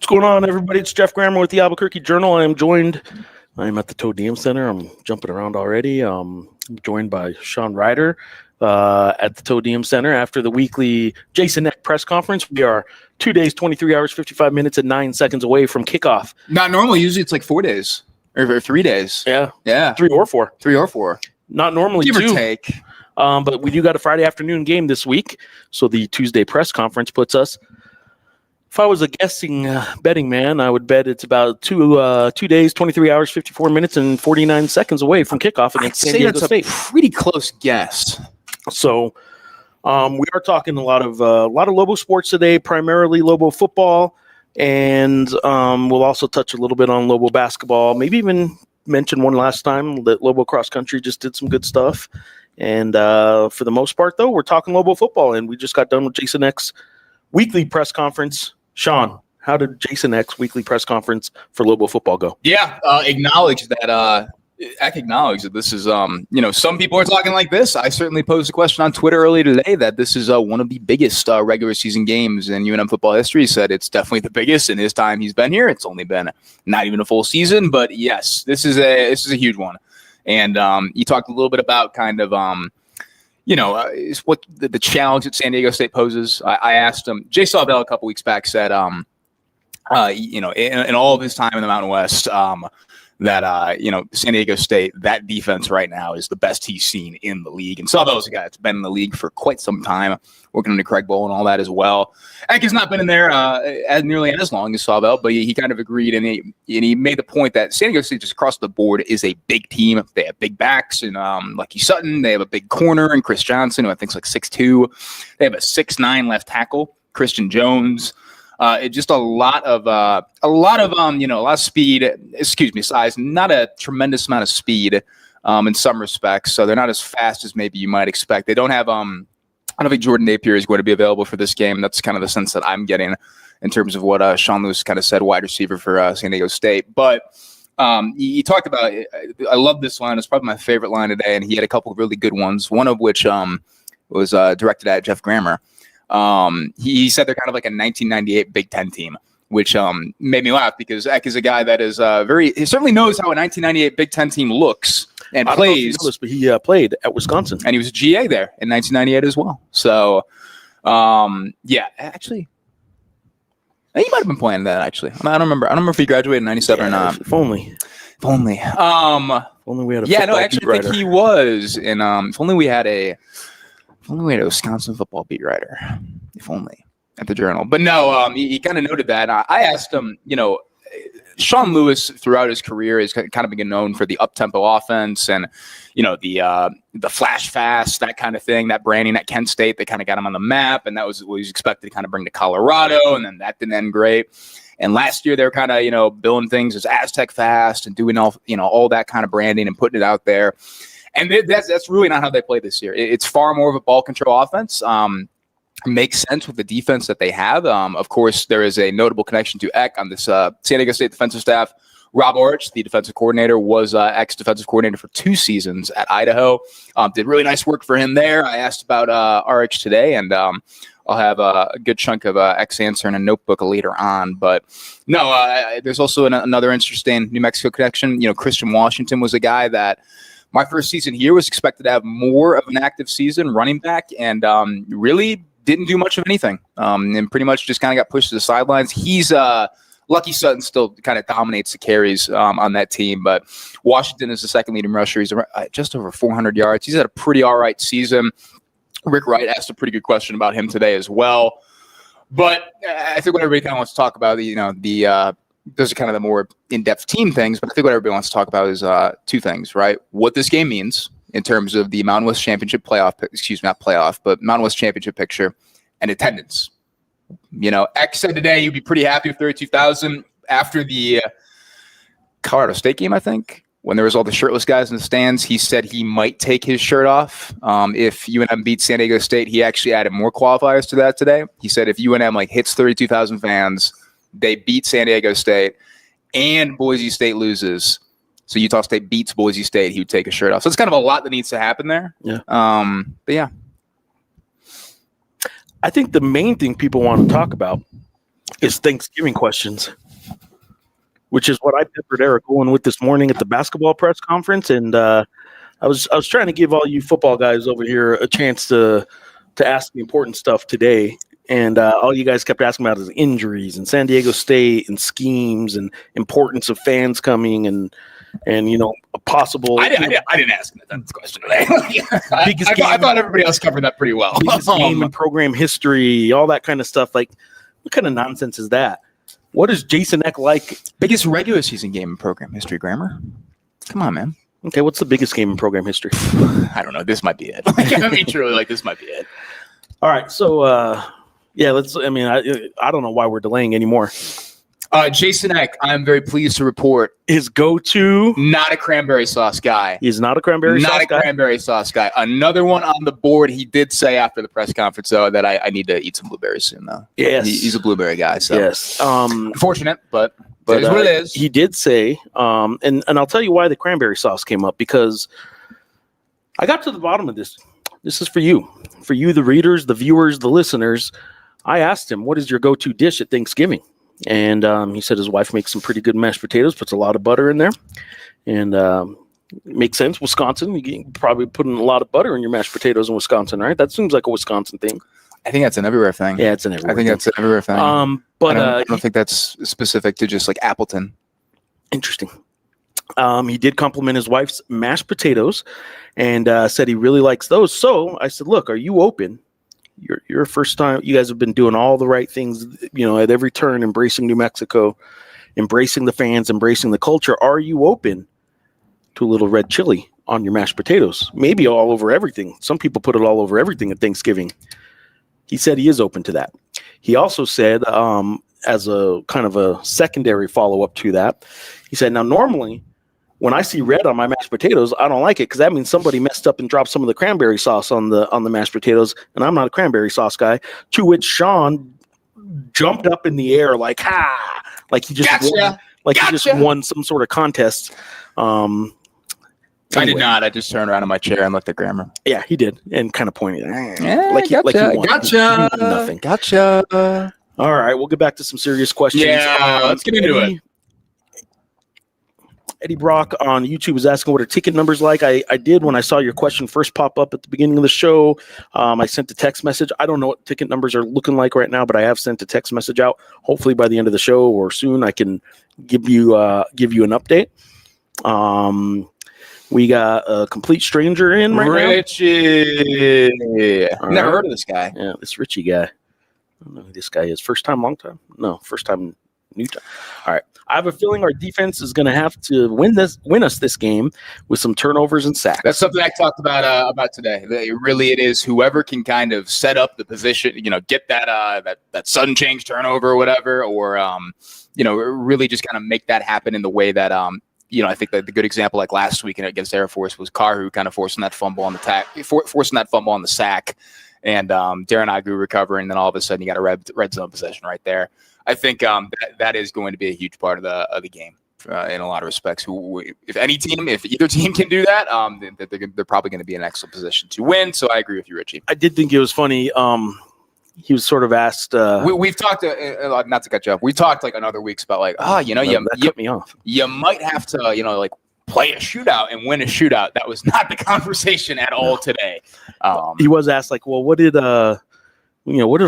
going on, everybody? It's Geoff Grammer with the Albuquerque Journal. I'm at the Toe Diem Center. I'm jumping around already. I'm joined by Sean Reider at the Toe Diem Center after the weekly Jason Eck press conference. We are 2 days, 23 hours, 55 minutes, and 9 seconds away from kickoff. Not normal. Usually it's like 4 days or 3 days. Yeah. 3 or 4. 3 or 4. Not normally Give 2. or take. But we do got a Friday afternoon game this week. So the Tuesday press conference puts us, if I was a guessing betting man, I would bet it's about 2 days, 23 hours, 54 minutes, and 49 seconds away from kickoff against San Diego State. That's a pretty close guess. So we are talking a lot of Lobo sports today, primarily Lobo football, and we'll also touch a little bit on Lobo basketball, maybe even mention one last time that Lobo cross country just did some good stuff. And for the most part, though, we're talking Lobo football, and we just got done with Jason Eck's weekly press conference. Sean, how did Jason Eck's weekly press conference for Lobo football go? Yeah, acknowledge that. Eck acknowledged that this is, some people are talking like this. I certainly posed a question on Twitter earlier today that this is one of the biggest regular season games in UNM football history. He said it's definitely the biggest in his time he's been here. It's only been not even a full season, but yes, this is a huge one. And you talked a little bit about kind of, what the challenge that San Diego State poses. I asked him, Jay Sawbell a couple weeks back said, in all of his time in the Mountain West, that San Diego State, that defense right now is the best he's seen in the league. And Sawbell's a guy that's been in the league for quite some time, working under Craig Bowl and all that as well. Eck has not been in there as nearly as long as Sawbell, but he kind of agreed, and he made the point that San Diego State just across the board is a big team. They have big backs and Lucky Sutton. They have a big corner and Chris Johnson, who I think is like 6'2". They have a 6'9" left tackle, Christian Jones. Just a lot of speed. Size. Not a tremendous amount of speed in some respects. So they're not as fast as maybe you might expect. They don't have. I don't think Jordan Napier is going to be available for this game. That's kind of the sense that I'm getting in terms of what Sean Lewis kind of said, wide receiver for San Diego State. But he talked about. I love this line. It's probably my favorite line today, and he had a couple of really good ones. One of which was directed at Geoff Grammer. He said they're kind of like a 1998 Big Ten team, which made me laugh because Eck is a guy that is he certainly knows how a 1998 Big Ten team looks and plays. I don't know if you know this, but he played at Wisconsin, and he was a GA there in 1998 as well. So, actually, he might have been playing that. Actually, I don't remember. I don't remember if he graduated in 97 or not. If only. If only we had a I actually think he was. And if only we had a Wisconsin football beat writer, if only, at the Journal. But no, he kind of noted that. I asked him, Sean Lewis throughout his career has kind of been known for the up-tempo offense and, the flash fast, that kind of thing, that branding at Kent State that kind of got him on the map. And that was what he was expected to kind of bring to Colorado. And then that didn't end great. And last year they were kind of, billing things as Aztec fast and doing all that kind of branding and putting it out there. And that's really not how they play this year. It's far more of a ball control offense. Makes sense with the defense that they have. Of course, there is a notable connection to Eck on this San Diego State defensive staff. Rob Orich, the defensive coordinator, was Eck's defensive coordinator for 2 seasons at Idaho. Did really nice work for him there. I asked about Orich today, and I'll have a good chunk of Eck's answer in a notebook later on. But no, there's also another interesting New Mexico connection. Christian Washington was a guy that my first season here was expected to have more of an active season running back, and really didn't do much of anything, and pretty much just kind of got pushed to the sidelines. He's Lucky Sutton still kind of dominates the carries on that team, but Washington is the second leading rusher. He's just over 400 yards. He's had a pretty all right season. Rick Wright asked a pretty good question about him today as well. But I think what everybody kind of wants to talk about, those are kind of the more in-depth team things, but I think what everybody wants to talk about is 2 things, right? What this game means in terms of the Mountain West Championship Mountain West Championship picture and attendance. Eck said today he'd be pretty happy with 32,000 after the Colorado State game, I think, when there was all the shirtless guys in the stands. He said he might take his shirt off if UNM beats San Diego State. He actually added more qualifiers to that today. He said if UNM hits 32,000 fans, they beat San Diego State, and Boise State loses. So Utah State beats Boise State, he would take his shirt off. So it's kind of a lot that needs to happen there. Yeah. But yeah. I think the main thing people want to talk about is Thanksgiving questions, which is what I peppered Eric Owen with this morning at the basketball press conference. And I was trying to give all you football guys over here a chance to ask the important stuff today. And all you guys kept asking about is injuries and San Diego State and schemes and importance of fans coming and a possible. I didn't ask him that question today. I thought everybody else covered that pretty well. Biggest game in program history, all that kind of stuff. Like, what kind of nonsense is that? What is Jason Eck like? Biggest regular season game in program history, Grammar. Come on, man. Okay, what's the biggest game in program history? I don't know. This might be it. Truly, this might be it. All right, so. Yeah, I don't know why we're delaying anymore. Jason Eck, I'm very pleased to report. His go-to? Not a cranberry sauce guy. He's not a cranberry sauce guy? Not a cranberry sauce guy. Another one on the board. He did say after the press conference, though, that I need to eat some blueberries soon, though. Yes. He's a blueberry guy. So. Yes. Unfortunate, but it is what it is. He did say, and I'll tell you why the cranberry sauce came up, because I got to the bottom of this. This is for you. For you, the readers, the viewers, the listeners. I asked him, what is your go-to dish at Thanksgiving? And he said his wife makes some pretty good mashed potatoes, puts a lot of butter in there. And it makes sense. Wisconsin, you can probably put in a lot of butter in your mashed potatoes in Wisconsin, right? That seems like a Wisconsin thing. I think that's an everywhere thing. Yeah, it's an everywhere thing. I think that's an everywhere thing. But I don't think that's specific to just like Appleton. Interesting. He did compliment his wife's mashed potatoes and said he really likes those. So I said, look, are you open? Your first time, you guys have been doing all the right things, at every turn, embracing New Mexico, embracing the fans, embracing the culture. Are you open to a little red chili on your mashed potatoes? Maybe all over everything. Some people put it all over everything at Thanksgiving. He said he is open to that. He also said, as a kind of a secondary follow-up to that, he said, now normally when I see red on my mashed potatoes, I don't like it because that means somebody messed up and dropped some of the cranberry sauce on the mashed potatoes, and I'm not a cranberry sauce guy. To which Sean jumped up in the air like he just won some sort of contest. Anyway. I did not. I just turned around in my chair and looked at Grammar. Yeah, he did, and kind of pointed. Gotcha. Nothing. Gotcha. All right, we'll get back to some serious questions. Yeah, let's get into it. Eddie Brock on YouTube is asking what are ticket numbers like. I did when I saw your question first pop up at the beginning of the show. I sent a text message. I don't know what ticket numbers are looking like right now, but I have sent a text message out. Hopefully by the end of the show or soon, I can give you an update. We got a complete stranger in right Richie. Now. Never heard of this guy. Yeah, this Richie guy. I don't know who this guy is. First time, long time? No, first time, new time. All right. I have a feeling our defense is going to have to win us this game with some turnovers and sacks. That's something I talked about today. It is whoever can kind of set up the position, get that sudden change turnover or whatever, or really just kind of make that happen in the way that I think that the good example like last week against Air Force was Carr, who kind of forcing that fumble on the sack, and Darren Agu recovering, and then all of a sudden you got a red zone possession right there. I think that is going to be a huge part of the game in a lot of respects. If either team can do that, they're probably going to be in an excellent position to win. So I agree with you, Richie. I did think it was funny. He was sort of asked. We've talked not to cut you off. We talked like on other weeks about like, that cut me off. You might have to like play a shootout and win a shootout. That was not the conversation at all today. He was asked like, well, what did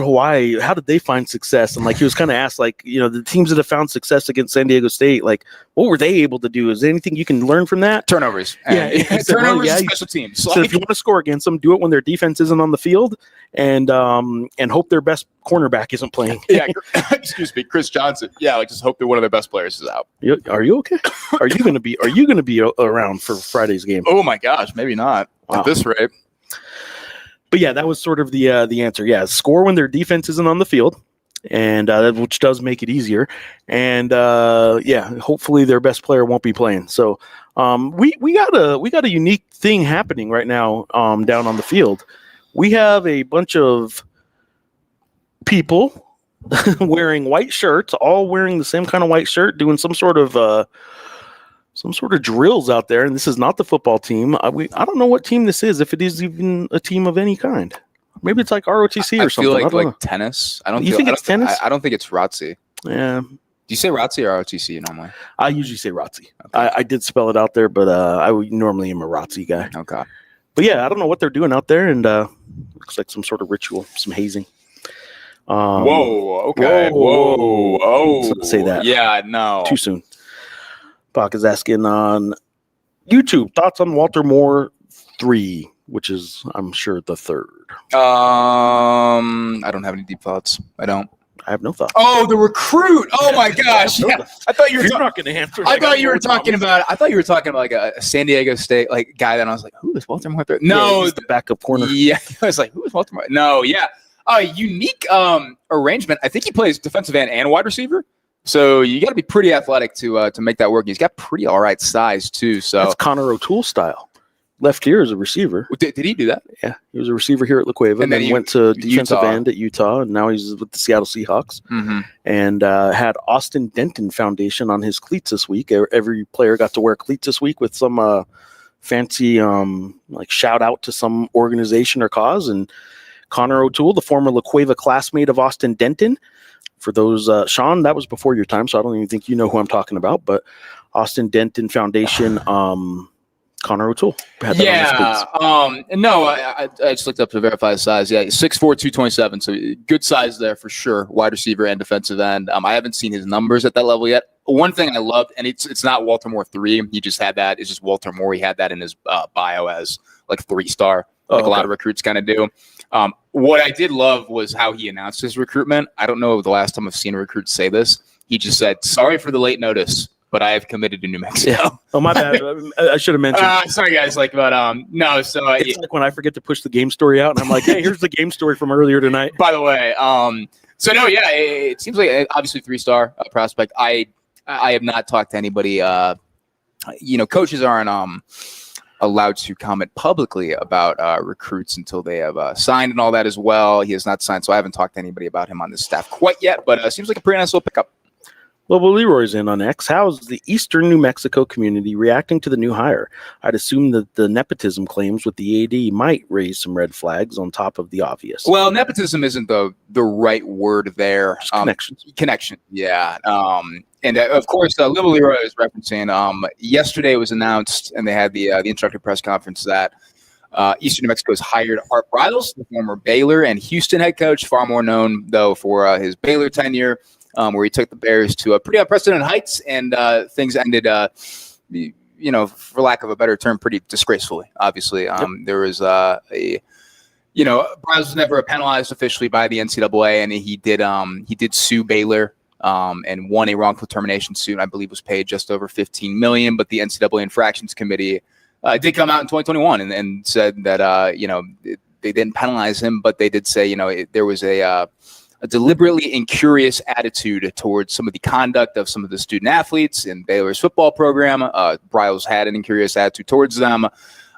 Hawaii, how did they find success? And like, he was kind of asked like, the teams that have found success against San Diego State, like what were they able to do? Is there anything you can learn from that? Turnovers. Turnovers and special teams. So if you want to score against them, do it when their defense isn't on the field and hope their best cornerback isn't playing. Excuse me, Chris Johnson. Yeah, just hope that one of their best players is out. Are you okay? Are you going to be around for Friday's game? Oh my gosh, maybe not. Wow. At this rate. But yeah, that was sort of the answer. Yeah, score when their defense isn't on the field, and which does make it easier. And hopefully their best player won't be playing. So we got a unique thing happening right now down on the field. We have a bunch of people wearing white shirts, all wearing the same kind of white shirt, doing some sort of drills out there, and this is not the football team. I don't know what team this is, if it is even a team of any kind. Maybe it's like ROTC or something. I feel I don't know. tennis. You think it's tennis? I don't think it's ROTC. Yeah. Do you say ROTC or ROTC normally? I usually say ROTC. Okay. I did spell it out there, but I normally am a ROTC guy. Okay. But yeah, I don't know what they're doing out there, and looks like some sort of ritual, some hazing. Whoa. Okay. Whoa. Oh. Say that. Yeah. No. Too soon. Bach is asking on YouTube thoughts on Walter Moore 3, which is, I'm sure, the third. I don't have any deep thoughts. I have no thoughts. Oh, the recruit! Oh my gosh! Yeah. I thought you were not going to answer. I thought you were talking about like a San Diego State like guy. That I was like, who is Walter Moore? No, he's the backup corner. Yeah, I was like, who is Walter Moore? No, yeah, unique arrangement. I think he plays defensive end and wide receiver. So you got to be pretty athletic to make that work. He's got pretty all right size too. So that's Connor O'Toole style. Left here as a receiver. Did he do that? Yeah, he was a receiver here at La Cueva, and then he went to defensive end at Utah, and now he's with the Seattle Seahawks. Mm-hmm. And had Austin Denton Foundation on his cleats this week. Every player got to wear cleats this week with some fancy like shout out to some organization or cause. And Connor O'Toole, the former La Cueva classmate of Austin Denton. For those, Sean, that was before your time, so I don't even think you know who I'm talking about. But Austin Denton Foundation. Connor O'Toole. Yeah. No, I just looked up to verify his size. Yeah, 6'4", 227. So good size there for sure. Wide receiver and defensive end. I haven't seen his numbers at that level yet. One thing I loved, and it's not Walter Moore 3. He just had that. It's just Walter Moore. He had that in his bio as like 3-star, like a lot of recruits kind of do. What I did love was how he announced his recruitment. I don't know the last time I've seen a recruit say this. He just said, "Sorry for the late notice, but I have committed to New Mexico." Yeah. Oh, my bad. I should have mentioned. Sorry, guys. No. So it's like when I forget to push the game story out, and I'm like, "Hey, here's the game story from earlier tonight." By the way, so no, yeah, it seems like obviously 3-star prospect. I have not talked to anybody. Coaches aren't allowed to comment publicly about recruits until they have signed and all that as well. He has not signed, so I haven't talked to anybody about him on this staff quite yet. But it seems like a pretty nice little pickup. Lobo Leroy's in on X. How's the Eastern New Mexico community reacting to the new hire? I'd assume that the nepotism claims with the AD might raise some red flags on top of the obvious. Well, nepotism isn't the right word there. Connection. Yeah. And of course, Lobo Leroy is referencing. Yesterday it was announced, and they had the introductory press conference that Eastern New Mexico has hired Art Briles, the former Baylor and Houston head coach, far more known though for his Baylor tenure. Where he took the Bears to pretty unprecedented heights, and things ended, for lack of a better term, pretty disgracefully. Obviously, there was Briles was never penalized officially by the NCAA, and he did sue Baylor and won a wrongful termination suit. I believe was paid just over $15 million, but the NCAA Infractions Committee did come out in 2021 and said that they didn't penalize him, but they did say there was a deliberately incurious attitude towards some of the conduct of some of the student athletes in Baylor's football program. Briles had an incurious attitude towards them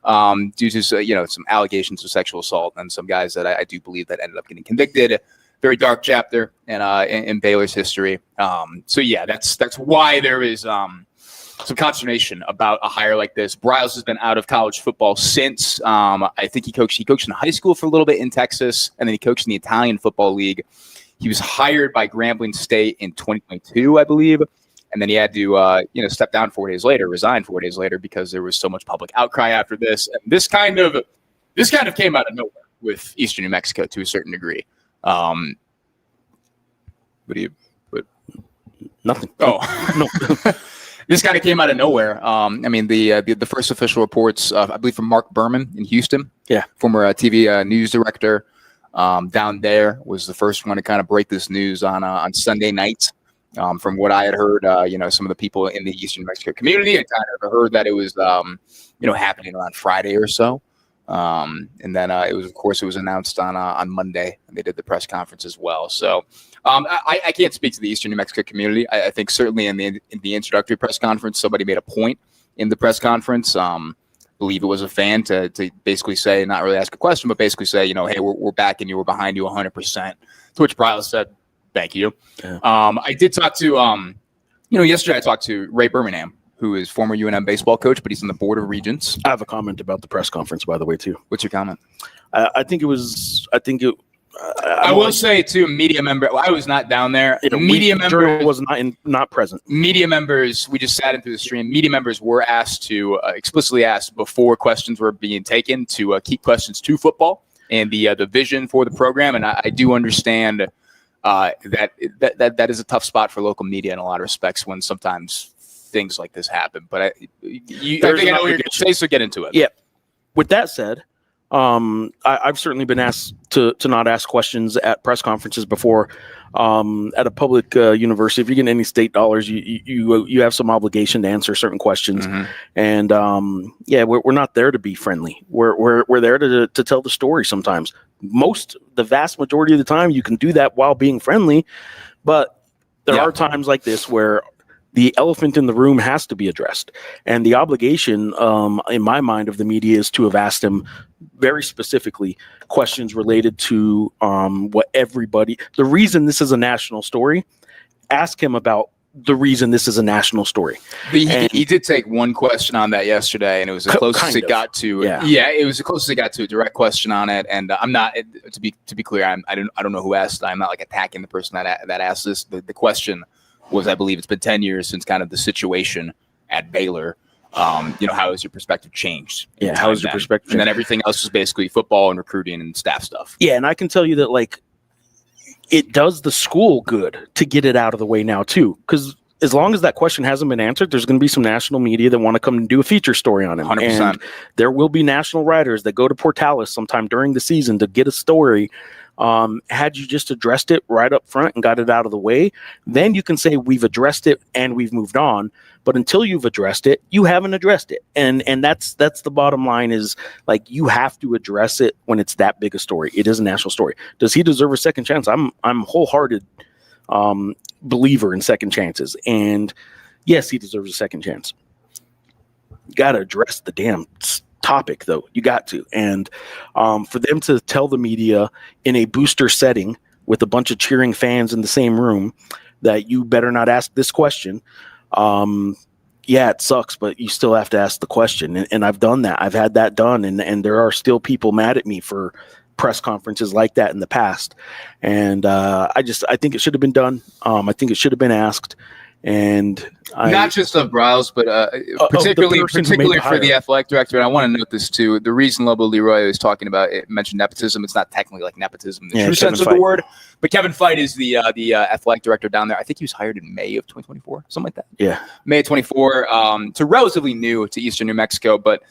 due to some allegations of sexual assault and some guys that I do believe that ended up getting convicted. Very dark chapter in Baylor's history. So yeah, that's why there is some consternation about a hire like this. Briles has been out of college football since I think he coached in high school for a little bit in Texas, and then he coached in the Italian Football League. He was hired by Grambling State in 2022, I believe, and then he had to step down 4 days later, resign 4 days later because there was so much public outcry after this. And this kind of came out of nowhere with Eastern New Mexico to a certain degree. Nothing. Oh no. This kind of came out of nowhere. The first official reports, I believe, from Mark Berman in Houston, former TV news director down there, was the first one to kind of break this news on Sunday night. From what I had heard, some of the people in the Eastern New Mexico community had kind of heard that it was, happening around Friday or so. And then it was announced on Monday, and they did the press conference as well. So I can't speak to the Eastern New Mexico community. I think certainly in the introductory press conference, somebody made a point in the press conference. Believe it was a fan to basically say, not really ask a question, but basically say, hey, we're backing you, we're behind you 100%. To which Briles said, thank you. Yeah. I did talk to, yesterday I talked to Ray Birmingham, who is former UNM baseball coach, but he's on the board of regents. I have a comment about the press conference, by the way, too. What's your comment? I will say too, media member. I was not down there. Media members was not present. Media members. We just sat in through the stream. Media members were asked to explicitly asked before questions were being taken to keep questions to football and the vision for the program. And I do understand that is a tough spot for local media in a lot of respects when sometimes things like this happen. But I think I know what you're going to say, so get into it. Yeah. With that said. I've certainly been asked to not ask questions at press conferences before. At a public university, if you get any state dollars, you have some obligation to answer certain questions. Mm-hmm. And we're not there to be friendly. We're there to tell the story. Sometimes, the vast majority of the time, you can do that while being friendly. But there are times like this where the elephant in the room has to be addressed. And the obligation, in my mind, of the media is to have asked him very specifically questions related to the reason this is a national story. Ask him about the reason this is a national story. He did take one question on that yesterday, and it was the closest it got to. Yeah, it was the closest it got to a direct question on it. And I'm not, to be clear, I don't know who asked. I'm not like attacking the person that asked this. The question was, I believe it's been 10 years since kind of the situation at Baylor. How has your perspective changed? Yeah, how has your perspective changed? And then everything else is basically football and recruiting and staff stuff. Yeah, and I can tell you that, like, it does the school good to get it out of the way now, too. Because as long as that question hasn't been answered, there's going to be some national media that want to come and do a feature story on it. 100%. And there will be national writers that go to Portales sometime during the season to get a story. Had you just addressed it right up front and got it out of the way, then you can say we've addressed it and we've moved on. But until you've addressed it, you haven't addressed it. And that's the bottom line is, like, you have to address it when it's that big a story. It is a national story. Does he deserve a second chance? I'm wholehearted believer in second chances. And yes, he deserves a second chance. You got to address the damn topic, though. You got to. And for them to tell the media in a booster setting with a bunch of cheering fans in the same room that you better not ask this question, it sucks, but you still have to ask the question. And I've done that. I've had that done. And there are still people mad at me for press conferences like that in the past. And I think it should have been done. I think it should have been asked. And not just of Briles, but particularly for the athletic director. And I want to note this too. The reason Lobo Leroy is talking about it, mentioned nepotism. It's not technically like nepotism in the true sense of the word, but Kevin Feit is the athletic director down there. I think he was hired in May of 2024, something like that. Yeah, May of 24. So relatively new to Eastern New Mexico, but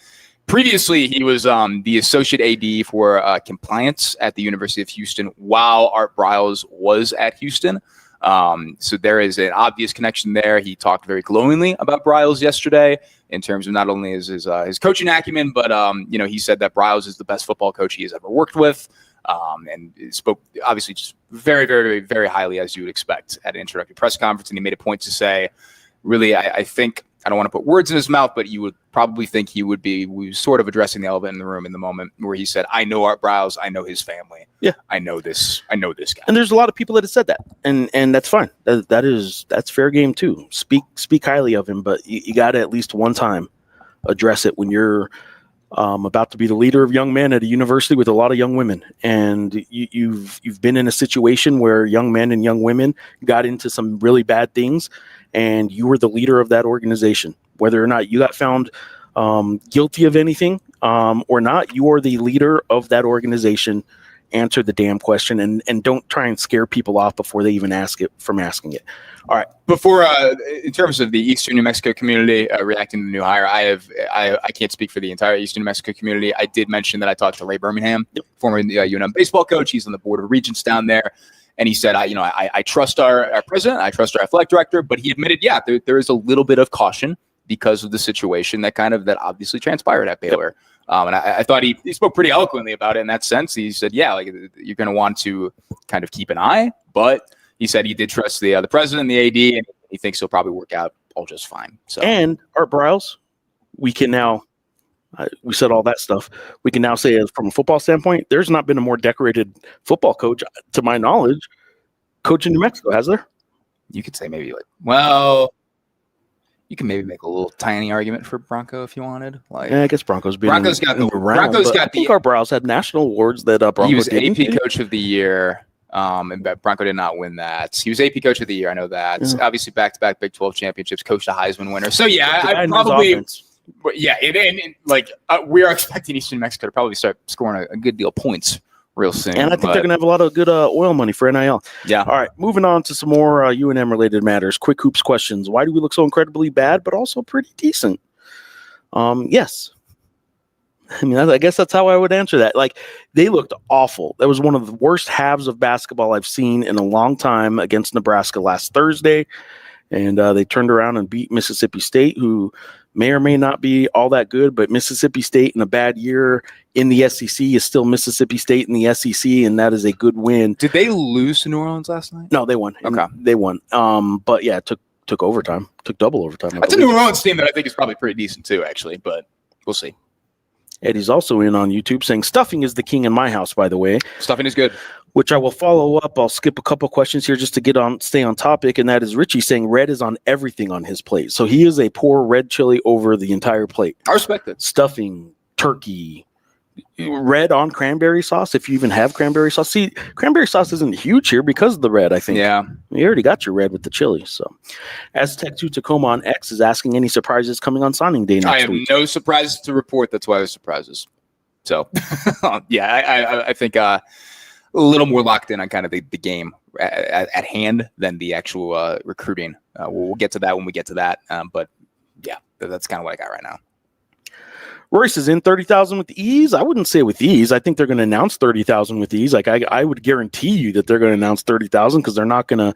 previously he was the associate AD for compliance at the University of Houston while Art Briles was at Houston. So there is an obvious connection there. He talked very glowingly about Briles yesterday in terms of not only his coaching acumen, but he said that Briles is the best football coach he has ever worked with, and spoke obviously just very, very, very highly, as you would expect at an introductory press conference. And he made a point to say, really, I think, I don't want to put words in his mouth, but you would probably think we was sort of addressing the elephant in the room in the moment where he said, I know Art Briles, I know his family. Yeah. I know this guy. And there's a lot of people that have said that. And that's fine. That's fair game too. Speak highly of him, but you got to at least one time address it when you're about to be the leader of young men at a university with a lot of young women. And you've been in a situation where young men and young women got into some really bad things, and you were the leader of that organization. Whether or not you got found guilty of anything or not, you are the leader of that organization. Answer the damn question, and don't try and scare people off before they even ask it from asking it. All right. Before, in terms of the Eastern New Mexico community reacting to the new hire, I can't speak for the entire Eastern New Mexico community. I did mention that I talked to Ray Birmingham, former UNM baseball coach. He's on the board of regents down there. And he said, I trust our president, I trust our athletic director, but he admitted, there is a little bit of caution because of the situation that obviously transpired at Baylor. And I thought he spoke pretty eloquently about it in that sense. He said, you're going to want to kind of keep an eye, but he said he did trust the president and the AD, and he thinks he'll probably work out all just fine. So, and Art Briles, we can now. We said all that stuff. We can now say, from a football standpoint, there's not been a more decorated football coach, to my knowledge, coach in New Mexico, has there? You could say maybe You can maybe make a little tiny argument for Bronco if you wanted. Like, I guess Broncos got I think our Browse had national awards that Bronco he was didn't. AP Coach of the Year. And Bronco did not win that. He was AP Coach of the Year. I know that. Yeah. Obviously, back-to-back Big 12 championships. Coached a Heisman winner. So yeah, I probably. Yeah, we are expecting Eastern New Mexico to probably start scoring a good deal of points real soon. And I think they're going to have a lot of good oil money for NIL. Yeah. All right, moving on to some more UNM related matters. Quick hoops questions. Why do we look so incredibly bad, but also pretty decent? Yes. I mean, I guess that's how I would answer that. Like, they looked awful. That was one of the worst halves of basketball I've seen in a long time against Nebraska last Thursday. And they turned around and beat Mississippi State, who may or may not be all that good, but Mississippi State in a bad year in the SEC is still Mississippi State in the SEC, and that is a good win. Did they lose to New Orleans last night? No, they won. Okay. They won. But yeah, it took overtime. Took double overtime. That's a New Orleans team that I think is probably pretty decent too, actually, but we'll see. Eddie's also in on YouTube saying stuffing is the king in my house, by the way. Stuffing is good. Which I will follow up. I'll skip a couple questions here just to stay on topic, and that is Richie saying red is on everything on his plate. So he is a pour red chili over the entire plate. I respect it. Stuffing, turkey, red on cranberry sauce, if you even have cranberry sauce. See, cranberry sauce isn't huge here because of the red, I think. Yeah. You already got your red with the chili. So Aztec2 Tacoma on X is asking any surprises coming on signing day next week. I have no surprises to report. That's why there's surprises. So, yeah, I think a little more locked in on kind of the game at hand than the actual recruiting. We'll get to that when we get to that. But, yeah, that's kind of what I got right now. Royce is in 30,000 with ease. I wouldn't say with ease. I think they're going to announce 30,000 with ease. Like I would guarantee you that they're going to announce 30,000 because they're not going to.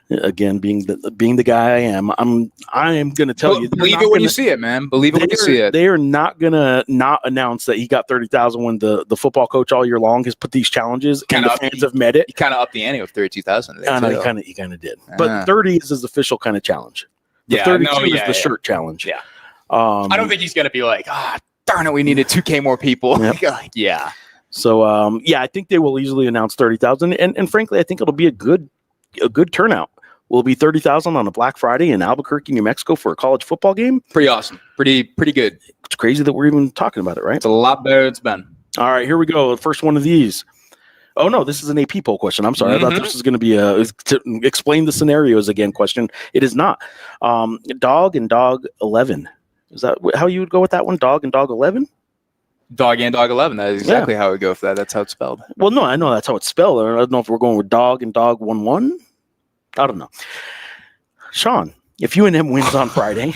Again, being the guy I am going to tell you. Believe it when you see it, man. Believe it when you see it. They are not going to not announce that he got 30,000 when the football coach all year long has put these challenges and the fans have met it. He kind of upped the ante with 32,000. I know he kind of did. But 30 is his official kind of challenge. The 32 is the shirt challenge. Yeah. I don't think he's going to be like, darn it, we needed 2K more people. Yep. Yeah. So, I think they will easily announce 30,000. And frankly, I think it'll be a good turnout. Will be 30,000 on a Black Friday in Albuquerque, New Mexico for a college football game. Pretty awesome. Pretty good. It's crazy that we're even talking about it, right? It's a lot better than it's been. All right, here we go. The first one of these. Oh, no, this is an AP poll question. I'm sorry. I thought this was going to be to explain the scenarios again question. It is not. Dog and Dog 11. Is that how you would go with that one? Dog and Dog 11? Dog and Dog 11. That is exactly how I would go for that. That's how it's spelled. Well, no, I know that's how it's spelled. I don't know if we're going with Dog and Dog 1-1. I don't know. Sean, if UNM wins on Friday,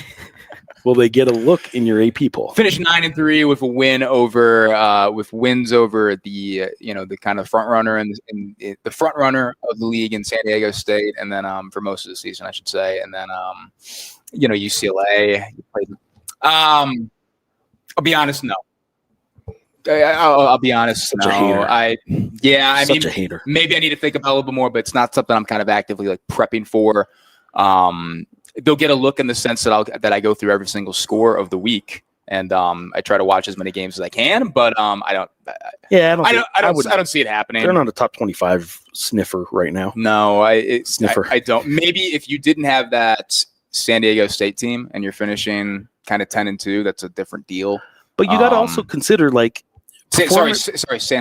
will they get a look in your AP poll? Finish 9-3 with a win over with wins over the the kind of front runner and the front runner of the league in San Diego State, and then for most of the season, I should say, and then UCLA. I'll be honest, no. I'll be honest. Such a hater. I mean, a hater. Maybe I need to think about it a little bit more, but it's not something I'm kind of actively like prepping for. They'll get a look in the sense that I go through every single score of the week, and I try to watch as many games as I can. But I don't. I don't see it happening. They're not a top 25 sniffer right now. No, I don't. Maybe if you didn't have that San Diego State team and you're finishing kind of 10-2, that's a different deal. But you got to also consider San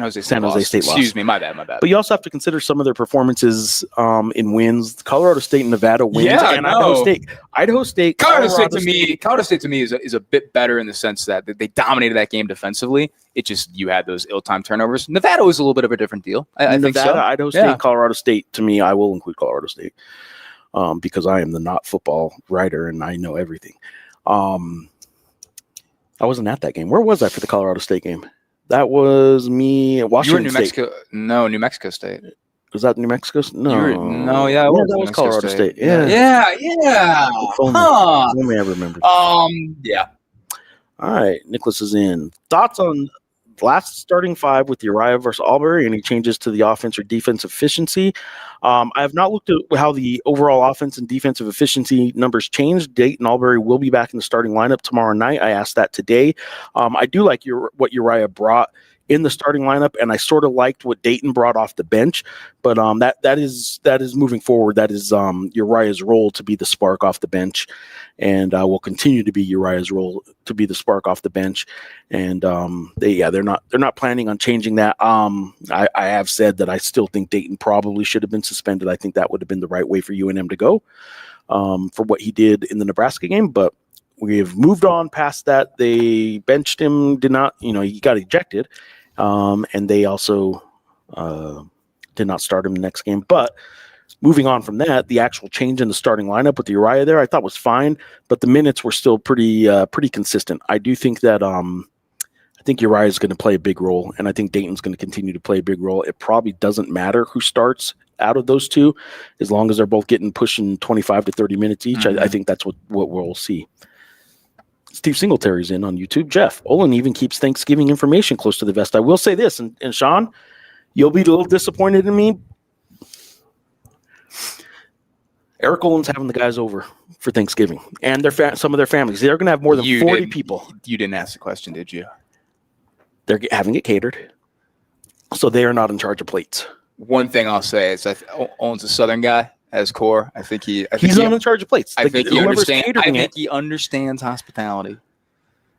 Jose State lost. Excuse me, my bad. But you also have to consider some of their performances in wins. Colorado State and Nevada wins, and Idaho State. Colorado State to me is a bit better in the sense that they dominated that game defensively. It just you had those ill-timed turnovers. Nevada was a little bit of a different deal. I think so. Idaho State, Colorado State. To me, I will include Colorado State because I am the not football writer and I know everything. I wasn't at that game. Where was I for the Colorado State game? That was me at Washington State. You were in New Mexico. No, New Mexico State. Was that New Mexico? No. That was Colorado State. Yeah. Only I remember. Yeah. All right. Nicholas is in. Thoughts on last starting five with Uriah versus Albury? Any changes to the offense or defense efficiency? I have not looked at how the overall offense and defensive efficiency numbers changed. Dayton Albury will be back in the starting lineup tomorrow night. I asked that today. I do like what Uriah brought in the starting lineup, and I sort of liked what Dayton brought off the bench. But that is moving forward. That is Uriah's role to be the spark off the bench, and will continue to be Uriah's role to be the spark off the bench. And they're not planning on changing that. I have said that I still think Dayton probably should have been suspended. I think that would have been the right way for UNM to go for what he did in the Nebraska game, but we have moved on past that. They benched him, he got ejected, and they also did not start him the next game. But moving on from that, the actual change in the starting lineup with the Uriah there, I thought was fine, but the minutes were still pretty consistent. I do think that I think Uriah is going to play a big role, and I think Dayton's going to continue to play a big role. It probably doesn't matter who starts out of those two, as long as they're both pushing 25 to 30 minutes each. I think that's what we'll see. Steve Singletary's in on YouTube. Geoff, Olin even keeps Thanksgiving information close to the vest. I will say this, and Sean, you'll be a little disappointed in me. Eric Olin's having the guys over for Thanksgiving, and some of their families. They're going to have more than 40 people. You didn't ask the question, did you? They're having it catered, so they are not in charge of plates. One thing I'll say is Olin's a Southern guy. As core, I think he's not in charge of plates. I think he understands hospitality.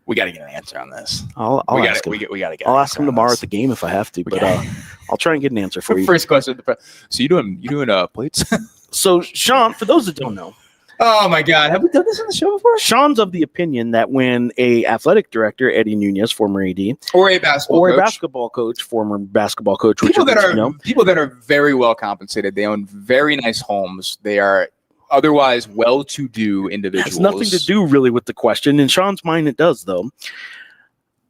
We got to get an answer on this. I'll ask him. We got to get. I'll ask him tomorrow at the game if I have to, but I'll try and get an answer for you. First question. So you doing plates? So Sean, for those that don't know, oh my God, have we done this on the show before? Sean's of the opinion that when a athletic director, Eddie Nunez, former AD, or a basketball coach, former basketball coach, people that are very well compensated, they own very nice homes, they are otherwise well-to-do individuals. It has nothing to do really with the question. In Sean's mind, it does though.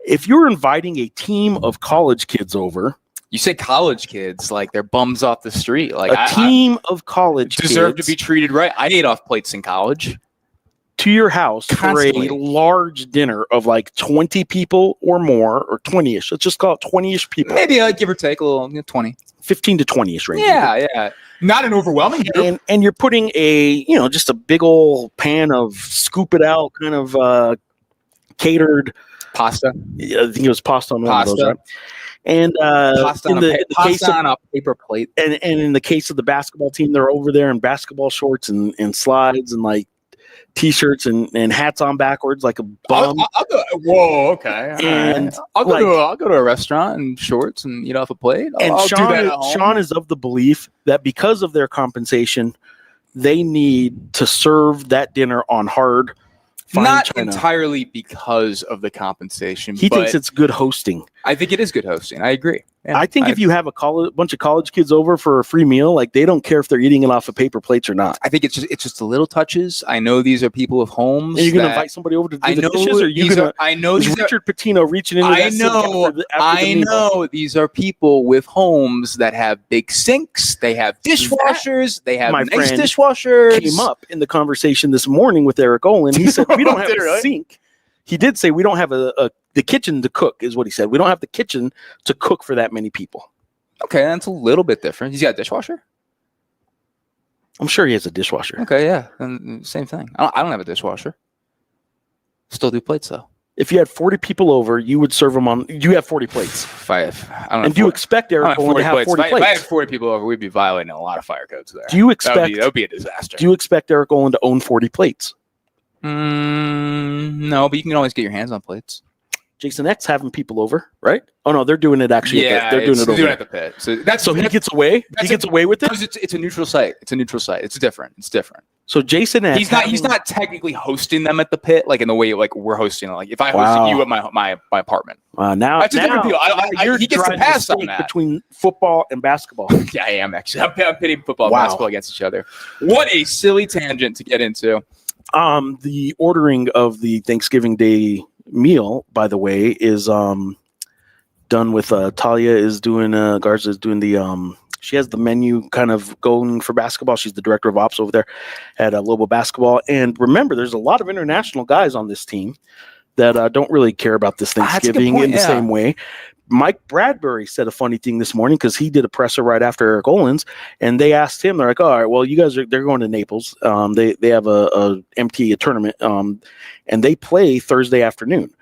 If you're inviting a team of college kids over. You say college kids like they're bums off the street. Like a team of college deserve kids to be treated right. I ate off plates in college. To your house constantly. For a large dinner of like 20 people or more, or 20-ish. Let's just call it 20-ish people. Maybe give or take a little, 20. 15 to 20-ish range. Yeah. Not an overwhelming group. And you're putting just a big old pan of scoop it out kind of catered pasta. I think it was pasta on one of those, right? And pasta on a paper plate. And in the case of the basketball team, they're over there in basketball shorts and slides and like T-shirts and hats on backwards like a bum. Whoa, okay. And right. I'll go to a restaurant in shorts and eat off a plate. Sean is of the belief that because of their compensation, they need to serve that dinner on hard. Not China. Entirely because of the compensation. He thinks it's good hosting. I think it is good hosting. I agree. Yeah, I think if you have a bunch of college kids over for a free meal, like they don't care if they're eating it off of paper plates or not. I think it's just the little touches. I know these are people with homes. Are you going to invite somebody over to do the dishes? Or is Richard Pitino reaching into that? I know these are people with homes that have big sinks. They have dishwashers. They have nice dishwashers. Came up in the conversation this morning with Eric Olin. He said we don't have a sink. He did say we don't have the kitchen to cook, is what he said. We don't have the kitchen to cook for that many people. Okay, that's a little bit different. He's got a dishwasher? I'm sure he has a dishwasher. Okay, yeah. And same thing. I don't have a dishwasher. Still do plates, though. If you had 40 people over, you would serve them on. You have 40 plates. Do you expect Eric Olin to have 40 plates? If I had 40 people over, we'd be violating a lot of fire codes there. Do you expect that would be a disaster? Do you expect Eric Olin to own 40 plates? No, but you can always get your hands on plates. Jason X having people over, right? Oh no, they're doing it actually. Yeah, they're doing it at the pit. So he gets away. He gets away with it. It's a neutral site. It's different. So Jason X, he's not technically hosting them at the pit, like in the way like we're hosting. Like if I hosted you at my apartment. Now that's a different deal. He gets to pass on that between football and basketball. Yeah, I am actually. I'm pitting football and basketball against each other. What a silly tangent to get into. The ordering of the Thanksgiving Day meal, by the way, is done with Talia is doing Garza is doing the she has the menu kind of going for basketball. She's the director of ops over there at Lobo basketball. And remember, there's a lot of international guys on this team that don't really care about this Thanksgiving in the same way. Mike Bradbury said a funny thing this morning because he did a presser right after Eric Olin's, and they asked him, they're like, all right, well, you guys they're going to Naples. They have a tournament, and they play Thursday afternoon.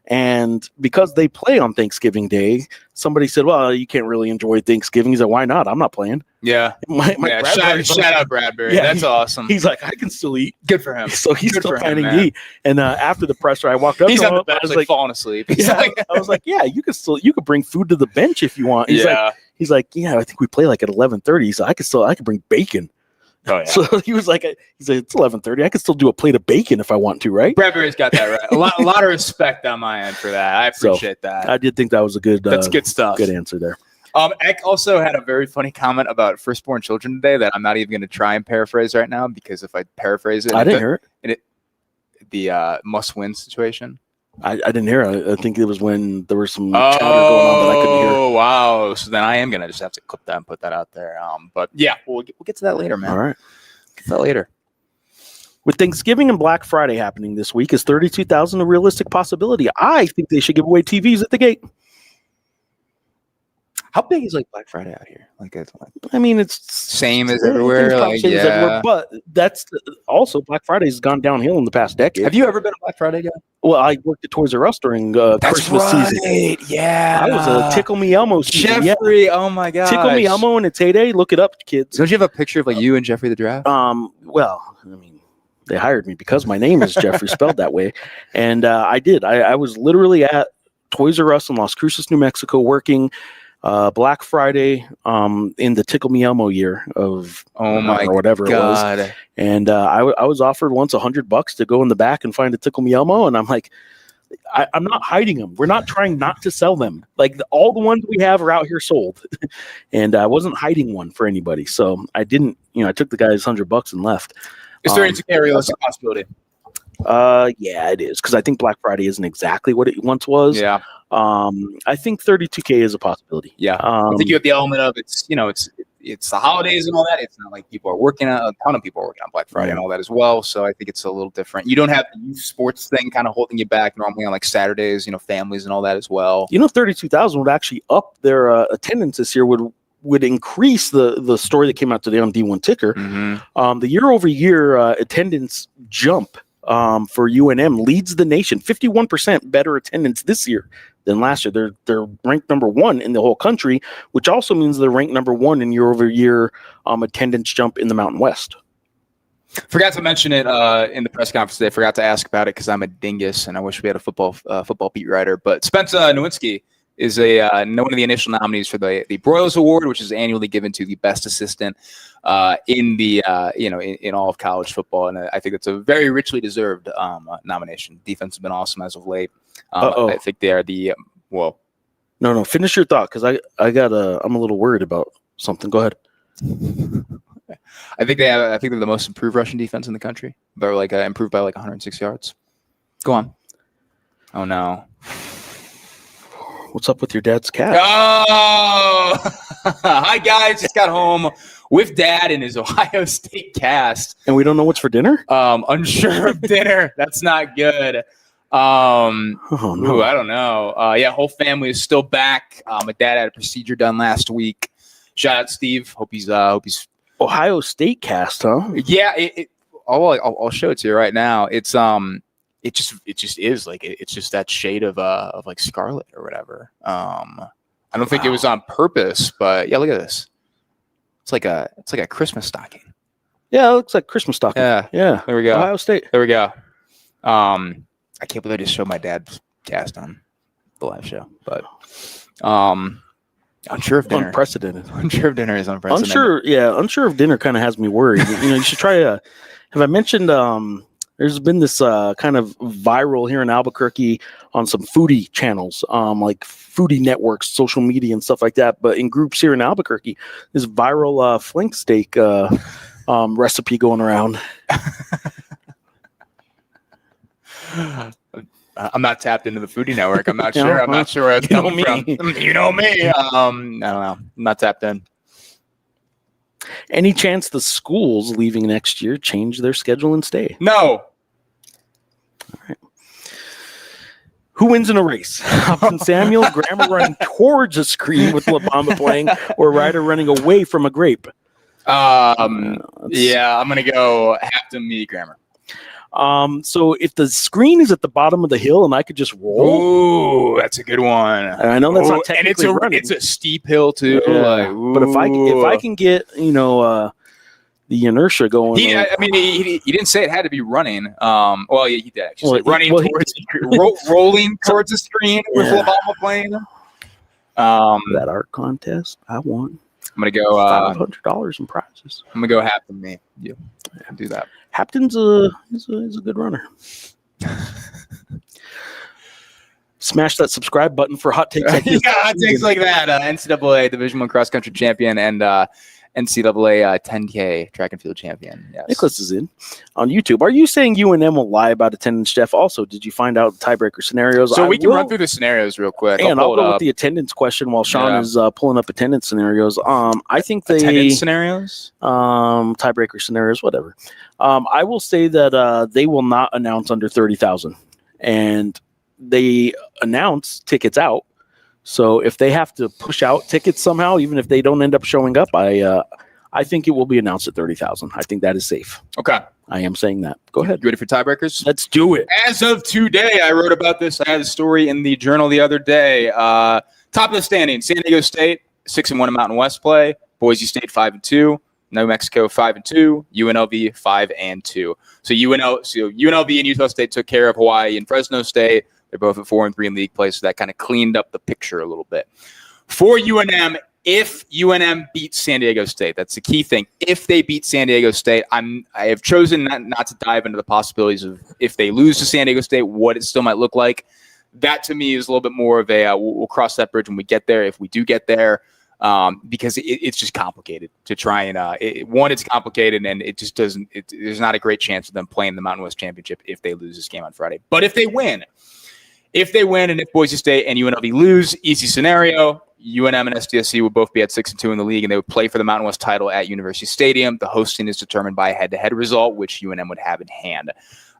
And because they play on Thanksgiving Day, somebody said, well, you can't really enjoy Thanksgiving. He's like, why not? I'm not playing. Yeah. Shout out Bradbury. Yeah, that's awesome. He's like, I can still eat. Good for him. So he's still planning to eat. And after the presser, I walked up to him. On the bench, I was like falling asleep. I was like, yeah, you could bring food to the bench if you want. He's like, yeah, I think we play like at 11:30. So I could bring bacon. Oh yeah. So he was like, it's 11:30. I could still do a plate of bacon if I want to, right? Bradbury's got that right. A lot of respect on my end for that. I appreciate that. I did think that was a good. That's good stuff. Good answer there. Eck also had a very funny comment about firstborn children today that I'm not even going to try and paraphrase right now, because if I paraphrase it, I didn't hear it. The must-win situation. I didn't hear it. I think it was when there was some chatter going on that I couldn't hear. Oh, wow. So then I am going to just have to clip that and put that out there. But yeah, we'll get to that later, man. All right. Get to that later. With Thanksgiving and Black Friday happening this week, is 32,000 a realistic possibility? I think they should give away TVs at the gate. How big is like Black Friday out here? I mean, it's same as everywhere. Everywhere, but that's also Black Friday has gone downhill in the past decade. Have you ever been a Black Friday guy? Well, I worked at Toys R Us during Christmas season. Yeah, I was a Tickle Me Elmo season. Jeffrey, oh my god, Tickle Me Elmo in its heyday. Look it up, kids. Don't you have a picture of you and Jeffrey the Giraffe? Well, I mean, they hired me because my name is Jeffrey spelled that way, and I did. I was literally at Toys R Us in Las Cruces, New Mexico, working Black Friday in the Tickle Me Elmo year of or whatever God. It was, and I was offered once $100 to go in the back and find a Tickle Me Elmo, and I'm like, I'm not hiding them. We're not trying not to sell them. All the ones we have are out here sold, and I wasn't hiding one for anybody, so I didn't. I took the guy's $100 and left. Is there a realistic possibility? Yeah, it is, because I think Black Friday isn't exactly what it once was. Yeah. I think 32K is a possibility. Yeah. I think you have the element of it's the holidays and all that. It's not like people are working a ton of people are working on Black Friday and all that as well. So I think it's a little different. You don't have the youth sports thing kind of holding you back normally on Saturdays, families and all that as well. 32,000 would actually up their attendance this year, would increase the story that came out today on D1 Ticker. Mm-hmm. The year over year attendance jump for UNM leads the nation. 51% better attendance this year than last year. They're ranked number 1 in the whole country, which also means they're ranked number 1 in year over year attendance jump in the Mountain West. Forgot to mention it in the press conference today. Forgot to ask about it because I'm a dingus and I wish we had a football beat writer. But Spencer Nowinski is one of the initial nominees for the Broyles Award, which is annually given to the best assistant in the in all of college football, and I think it's a very richly deserved nomination. Defense has been awesome as of late. I think they are the well. No. Finish your thought, because I'm a little worried about something. Go ahead. I think they're the most improved rushing defense in the country. They're improved by 106 yards. Go on. Oh no. What's up with your dad's cat? Oh, hi guys! Just got home with Dad and his Ohio State cast, and we don't know what's for dinner. Unsure of dinner. That's not good. Oh no, I don't know. Yeah, whole family is still back. My dad had a procedure done last week. Shout out Steve. Hope he's Ohio State cast, huh? Yeah. I'll show it to you right now. It's It just is it's just that shade of scarlet or whatever. I don't think it was on purpose, but yeah, look at this. It's like a Christmas stocking. Yeah, it looks like Christmas stocking. Yeah. There we go. Ohio State. There we go. I can't believe I just showed my dad's cast on the live show, but unsure of dinner. Unprecedented. Unsure of dinner is unprecedented. Unsure of dinner kind of has me worried. You should try have I mentioned there's been this kind of viral here in Albuquerque on some foodie channels, like foodie networks, social media and stuff like that. But in groups here in Albuquerque, this viral flank steak recipe going around. I'm not tapped into the foodie network. I'm not sure. I'm not sure where it's coming from. You know me. I don't know. I'm not tapped in. Any chance the schools leaving next year change their schedule and stay? No. All right. Who wins in a race? Hobson Samuel, Grammer running towards a screen with La Bamba playing, or Reider running away from a grape? Yeah, I'm going to go have to meet Grammer. So if the screen is at the bottom of the hill and I could just roll. Ooh, that's a good one. I know that's not technically running. It's a steep hill too. Yeah. But if I can get, the inertia going. He didn't say it had to be running. Well, yeah, he did actually say running rolling towards the screen with Lobo playing. That art contest, I won. I'm gonna go $500 in prizes. I'm gonna go Hapton. Me, you do that. Hapton's is a good runner. Smash that subscribe button for hot takes like this. Hot takes like that. NCAA Division I cross country champion and NCAA 10K track and field champion. Yes. Nicholas is in on YouTube. Are you saying UNM will lie about attendance, Geoff? Also, did you find out the tiebreaker scenarios? So we can run through the scenarios real quick. And I'll go with the attendance question while Sean is pulling up attendance scenarios. I think attendance scenarios, tiebreaker scenarios, whatever. I will say that they will not announce under 30,000, and they announce tickets out. So if they have to push out tickets somehow, even if they don't end up showing up, I think it will be announced at 30,000. I think that is safe. Okay. I am saying that. Go ahead. You ready for tiebreakers? Let's do it. As of today, I wrote about this. I had a story in the Journal the other day. Top of the standings, San Diego State, 6-1 in Mountain West play. Boise State, 5-2. New Mexico, 5-2. UNLV, 5-2. So UNLV and Utah State took care of Hawaii and Fresno State. They're both at 4-3 in league play, so that kind of cleaned up the picture a little bit. For UNM, if UNM beats San Diego State, that's the key thing. If they beat San Diego State, I have chosen not to dive into the possibilities of if they lose to San Diego State, what it still might look like. That to me is a little bit more of a we'll cross that bridge when we get there, if we do get there, because it's just complicated to try and it's complicated and it just doesn't. There's not a great chance of them playing the Mountain West Championship if they lose this game on Friday. But if they win. And if Boise State and UNLV lose, easy scenario, UNM and SDSC would both be at 6-2 in the league, and they would play for the Mountain West title at University Stadium. The hosting is determined by a head-to-head result, which UNM would have in hand.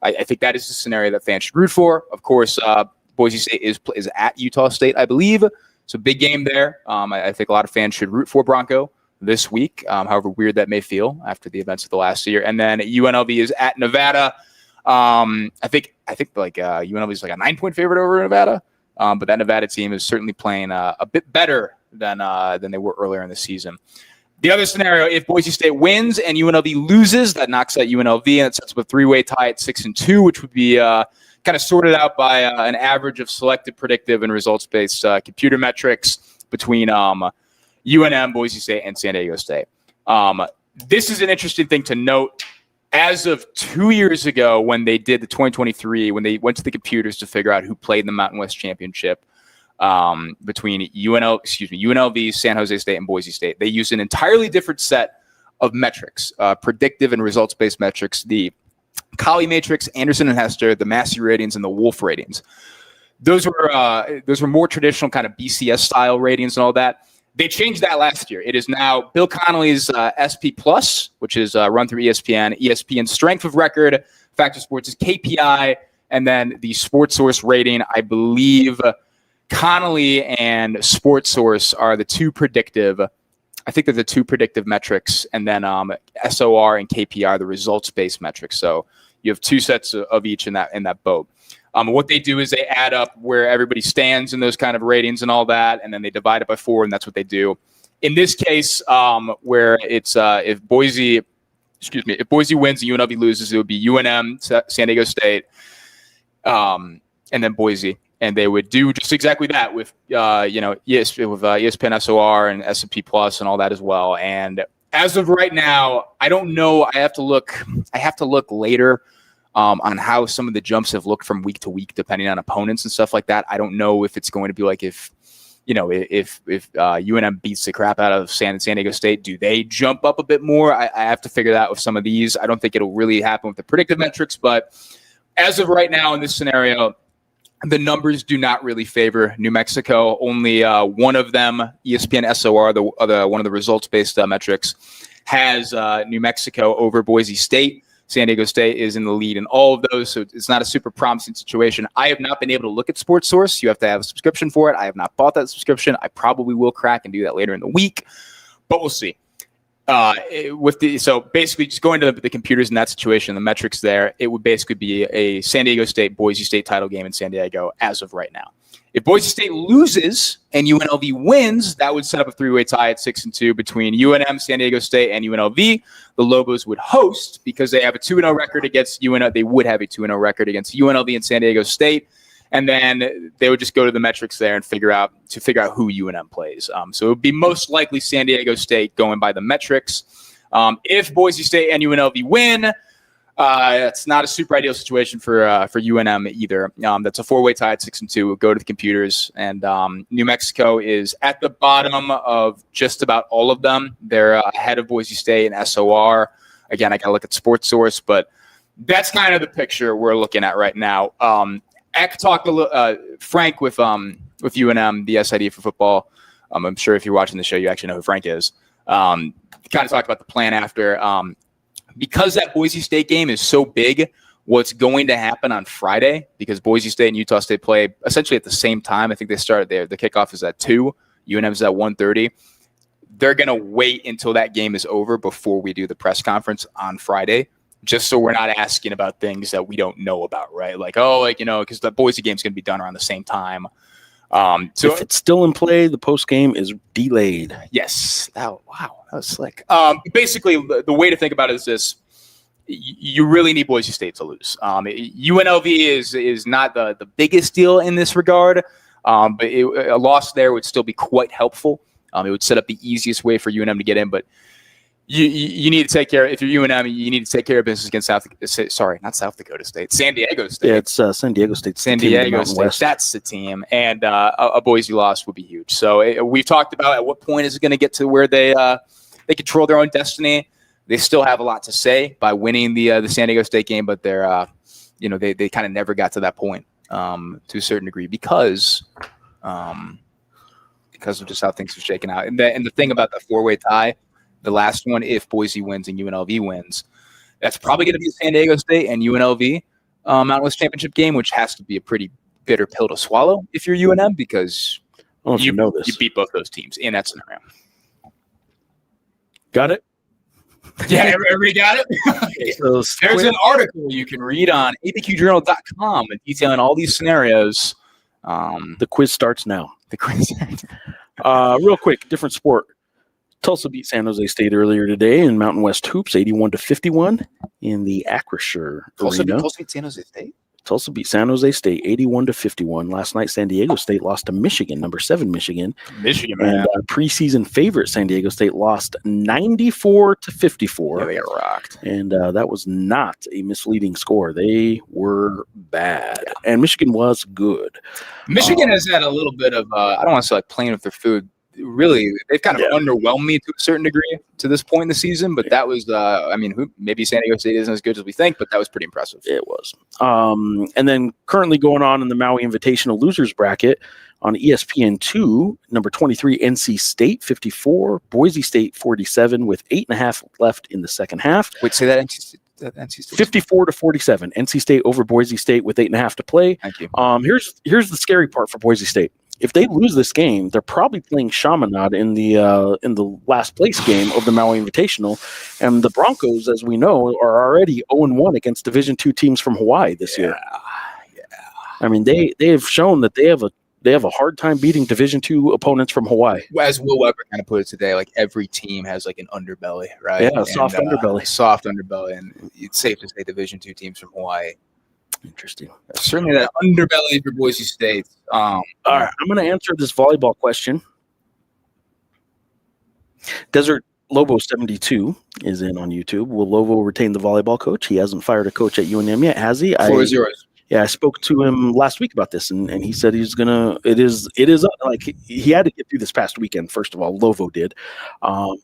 I think that is the scenario that fans should root for. Of course, Boise State is at Utah State, I believe. It's a big game there. I think a lot of fans should root for Bronco this week, however weird that may feel after the events of the last year. And then UNLV is at Nevada. I think UNLV is like a 9-point favorite over Nevada, but that Nevada team is certainly playing a bit better than they were earlier in the season. The other scenario, if Boise State wins and UNLV loses, that knocks out UNLV and it sets up a 3-way tie at 6-2, which would be kind of sorted out by an average of selected, predictive, and results-based computer metrics between UNM, Boise State, and San Diego State. This is an interesting thing to note. As of 2 years ago, when they did the 2023, when they went to the computers to figure out who played in the Mountain West Championship between UNLV, San Jose State, and Boise State, they used an entirely different set of metrics, predictive and results-based metrics, the Colley matrix, Anderson and Hester, the Massey ratings, and the Wolf ratings. Those were more traditional kind of BCS style ratings and all that. They changed that last year. It is now Bill Connolly's SP Plus, which is run through ESPN. ESPN's strength of record, Factor Sports' KPI, and then the Sports Source rating. I believe Connolly and Sports Source are the two predictive. I think they're the two predictive metrics, and then SOR and KPI are the results-based metrics. So you have two sets of each in that boat. What they do is they add up where everybody stands in those kind of ratings and all that, and then they divide it by 4, and that's what they do. In this case, where it's if Boise wins and UNLV loses, it would be UNM, San Diego State, and then Boise, and they would do just exactly that with ESPN SOR and S&P Plus and all that as well. And as of right now, I don't know. I have to look later. On how some of the jumps have looked from week to week, depending on opponents and stuff like that. I don't know if it's going to be like if UNM beats the crap out of San Diego State, do they jump up a bit more? I have to figure that out with some of these. I don't think it'll really happen with the predictive metrics, but as of right now in this scenario, the numbers do not really favor New Mexico. Only one of them, ESPN SOR, one of the results-based metrics, has New Mexico over Boise State. San Diego State is in the lead in all of those, so it's not a super promising situation. I have not been able to look at Sports Source. You have to have a subscription for it. I have not bought that subscription. I probably will crack and do that later in the week, but we'll see. So basically just going to the computers in that situation, the metrics there, it would basically be a San Diego State, Boise State title game in San Diego as of right now. If Boise State loses and UNLV wins, that would set up a three-way tie at 6-2 between UNM, San Diego State, and UNLV. The Lobos would host because they have a 2-0 record against UNLV. They would have a 2-0 record against UNLV and San Diego State. And then they would just go to the metrics there and figure out who UNM plays. So it would be most likely San Diego State going by the metrics. If Boise State and UNLV win, it's not a super ideal situation for UNM either. That's a four-way tie at 6-2. We'll go to the computers, and New Mexico is at the bottom of just about all of them. They're ahead of Boise State and SOR. Again, I got to look at Sports Source, but that's kind of the picture we're looking at right now. I could talk a little, Frank with UNM, the SID for football. I'm sure if you're watching the show, you actually know who Frank is. Kind of talked about the plan after. Because that Boise State game is so big, what's going to happen on Friday, because Boise State and Utah State play essentially at the same time. I think they started there. The kickoff is at 2. UNM is at 1:30. They're going to wait until that game is over before we do the press conference on Friday, just so we're not asking about things that we don't know about, right? Because the Boise game is going to be done around the same time. So if it's still in play, the post game is delayed. Yes. Wow, that was slick. Basically, the way to think about it is this: you really need Boise State to lose. UNLV is not the biggest deal in this regard, but a loss there would still be quite helpful. It would set up the easiest way for UNM to get in, but you need to take care. If you're UNM, you need to take care of business against not South Dakota State, San Diego State. Yeah, it's San Diego State. San Diego State. West. That's the team, and a Boise loss would be huge. So we've talked about at what point is it going to get to where they control their own destiny. They still have a lot to say by winning the San Diego State game, but they're they kind of never got to that point to a certain degree because of just how things are shaking out. And the thing about the four-way tie. The last one, if Boise wins and UNLV wins, that's probably going to be San Diego State and UNLV Mountain West Championship game, which has to be a pretty bitter pill to swallow if you're UNM because you beat both those teams in that scenario. Got it? Yeah, everybody got it? Okay. So there's an article you can read on ABQJournal.com detailing all these scenarios. The quiz starts now. The quiz. Real quick, different sport. Tulsa beat San Jose State earlier today in Mountain West Hoops, 81-51 in the Acrisure Arena. Tulsa beat San Jose State? Tulsa beat San Jose State 81-51. Last night, San Diego State lost to Michigan, number 7 Michigan. Michigan, man. And preseason favorite San Diego State lost 94-54. Yeah, they got rocked. And that was not a misleading score. They were bad. Yeah. And Michigan was good. Michigan has had a little bit of, I don't want to say like playing with their food. Really, they've kind of underwhelmed me to a certain degree to this point in the season. But that was, maybe San Diego State isn't as good as we think, but that was pretty impressive. It was. And then currently going on in the Maui Invitational Losers Bracket on ESPN2, number 23, NC State 54, Boise State 47 with 8.5 left in the second half. Wait, say that NC State. 54-47. NC State over Boise State with 8.5 to play. Thank you. Here's the scary part for Boise State. If they lose this game, they're probably playing Chaminade in the last place game of the Maui Invitational, and the Broncos, as we know, are already 0-1 against Division II teams from Hawaii this year. Yeah. I mean, they have shown that they have a hard time beating Division II opponents from Hawaii. As Will Weber kind of put it today, like every team has like an underbelly, right? Yeah, soft underbelly, and it's safe to say Division II teams from Hawaii. Interesting. Certainly that underbelly for Boise State. All right, I'm going to answer this volleyball question. Desert Lobo 72 is in on YouTube. Will Lobo retain the volleyball coach? He hasn't fired a coach at UNM yet, has he? Floor is yours. Yeah, I spoke to him last week about this, and he said he's gonna. It is like he had to get through this past weekend. First of all, Lobo did,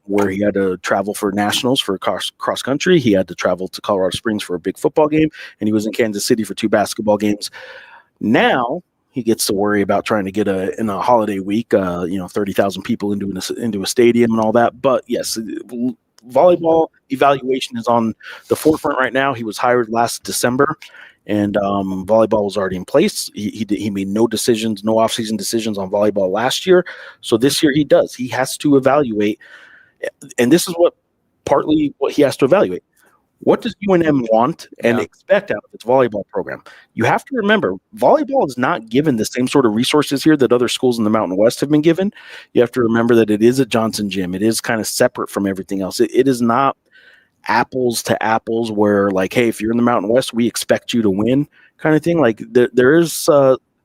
where he had to travel for nationals for cross country. He had to travel to Colorado Springs for a big football game, and he was in Kansas City for 2 basketball games. Now he gets to worry about trying to get in a holiday week, 30,000 people into a stadium and all that. But yes, volleyball evaluation is on the forefront right now. He was hired last December. And volleyball was already in place. He made no off-season decisions on volleyball last year. So this year he does. He has to evaluate. And this is what partly what he has to evaluate. What does UNM want and expect out of its volleyball program? You have to remember, volleyball is not given the same sort of resources here that other schools in the Mountain West have been given. You have to remember that it is a Johnson gym. It is kind of separate from everything else. It is not apples to apples where, like, hey, if you're in the Mountain West, we expect you to win kind of thing. Like, there is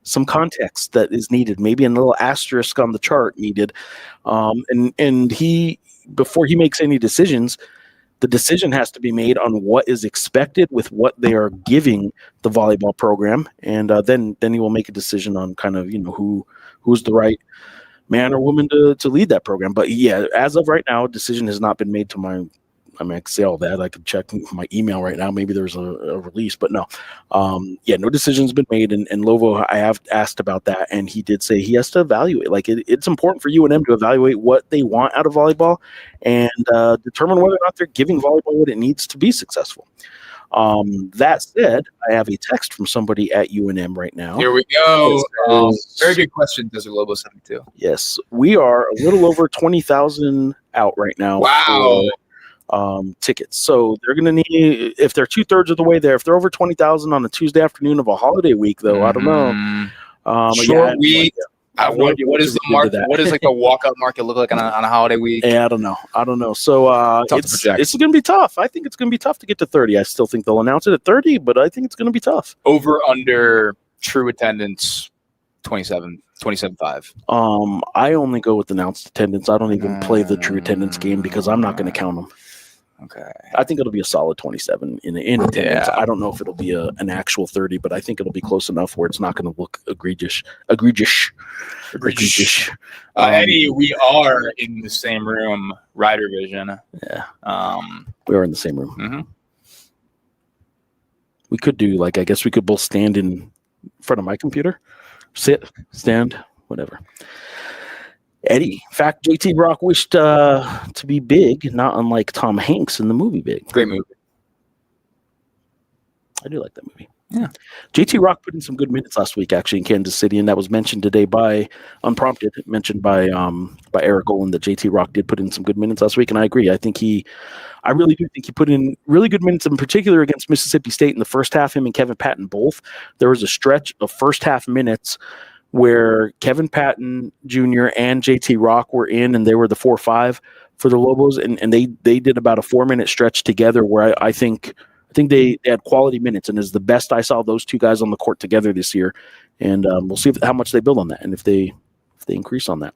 some context that is needed, maybe a little asterisk on the chart needed. And he, before he makes any decisions, the decision has to be made on what is expected with what they are giving the volleyball program, and then he will make a decision on kind of who's the right man or woman to lead that program. But yeah, as of right now, a decision has not been made to my. I mean, I could say all that. I could check my email right now. Maybe there's a release, but no. No decision's been made. And Lobo, I have asked about that, and he did say he has to evaluate. Like, it's important for UNM to evaluate what they want out of volleyball and determine whether or not they're giving volleyball what it needs to be successful. That said, I have a text from somebody at UNM right now. Here we go. Very good question, Desert Lobo 72. Yes, we are a little over 20,000 out right now. Wow. Tickets. So they're going to need, if they're 2/3 of the way there, if they're over 20,000 on a Tuesday afternoon of a holiday week, though, I don't know. Short week. What is the market? What does like a walkout market look like on a holiday week? Yeah, I don't know. So it's going to be tough. I think it's going to be tough to get to 30. I still think they'll announce it at 30, but I think it's going to be tough. Over under true attendance 27.5. I only go with announced attendance. I don't even play the true attendance game because I'm not going to count them. Okay. I think it'll be a solid 27 in attendance. I don't know if it'll be an actual 30, but I think it'll be close enough where it's not going to look egregious. Eddie, we are in the same room, Reider Vision. Yeah. We are in the same room. Mm-hmm. We could do, like, I guess we could both stand in front of my computer, sit, stand, whatever. Eddie, in fact, JT Rock wished to be big, not unlike Tom Hanks in the movie Big. Great movie. I do like that movie. Yeah. JT Rock put in some good minutes last week, actually, in Kansas City, and that was mentioned today by Unprompted, mentioned by Eric Olin, that JT Rock did put in some good minutes last week, and I agree. I really do think he put in really good minutes, in particular against Mississippi State in the first half, him and Kevin Patton both. There was a stretch of first half minutes where Kevin Patton Jr. and JT Rock were in, and they were the 4-5 for the Lobos, and they did about a 4-minute stretch together where I think they had quality minutes, and is the best I saw those two guys on the court together this year. And we'll see how much they build on that, and if they increase on that.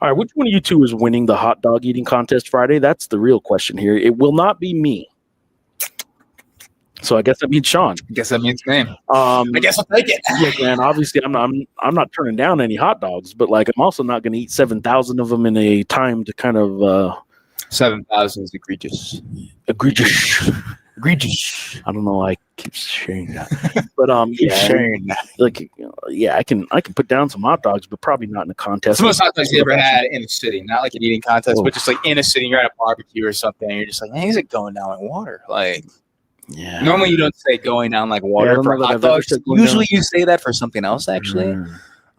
All right, which one of you two is winning the hot dog eating contest Friday? That's the real question here. It will not be me. So I guess that means Sean. I guess that means me. I guess I'll take it. Look, man, obviously I'm not turning down any hot dogs, but like I'm also not going to eat 7,000 of them in a time to kind of 7,000 is egregious. Egregious. I don't know. I keep sharing that, but I can put down some hot dogs, but probably not in a contest. It's the most hot dogs you ever had in a city, not like an eating contest, but just like in a city. You're at a barbecue or something, and you're just like, man, is it going down like water? Like, yeah. Normally you don't say going down like water for hot dogs. Usually you say that for something else. Actually,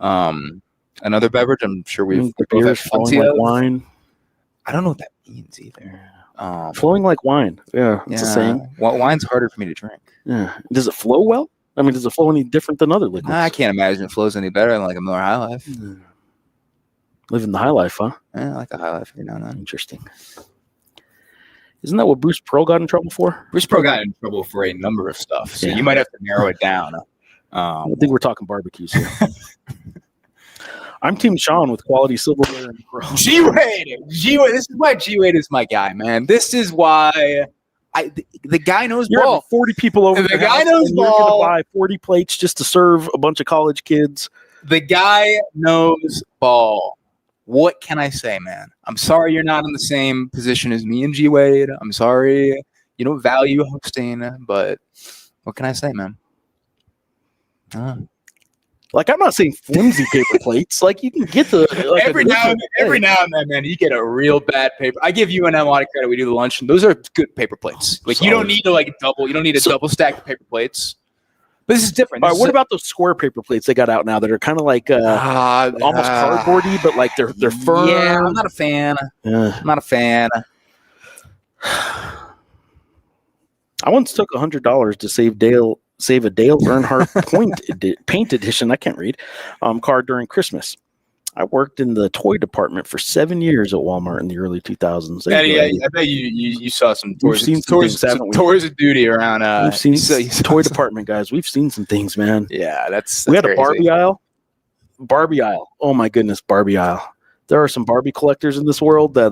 another beverage. I'm sure we've both had plenty of wine. I don't know what that means either. Flowing like wine. Yeah, it's a saying. Well, wine's harder for me to drink. Yeah. Does it flow well? I mean, does it flow any different than other liquids? I can't imagine it flows any better than like a Miller High Life. Living the high life, huh? Yeah, I like the high life every now and then. Interesting. Isn't that what Bruce Pearl got in trouble for? Bruce Pearl got in trouble for a number of stuff, so you might have to narrow it down. I think we're talking barbecues here. I'm Team Sean with quality silverware and pro. G-Wade. This is why G-Wade is my guy, man. This is why the guy knows You're ball. 40 people over the guy knows ball. You're going to buy 40 plates just to serve a bunch of college kids. The guy knows ball. What can I say, man? I'm sorry you're not in the same position as me and G-Wade. I'm sorry you don't value hosting, but what can I say, man? Like, I'm not saying flimsy paper plates. Like, you can get the every now and then, man, you get a real bad paper. I give UNM a lot of credit. We do the lunch, and those are good paper plates. Like, you don't need to double. You don't need a double stack of paper plates. But this is different. All right, what about those square paper plates they got out now that are kind of like almost cardboardy, but like they're firm? Yeah, I'm not a fan. I'm not a fan. I once took $100 to save a Dale Earnhardt paint edition. I can't read card during Christmas. I worked in the toy department for 7 years at Walmart in the early 2000s. Eddie, I bet you saw some toys. We've seen some toys of duty around. We've seen toy department guys. We've seen some things, man. Yeah, that's we had crazy. A Barbie aisle. Oh my goodness, Barbie aisle. There are some Barbie collectors in this world that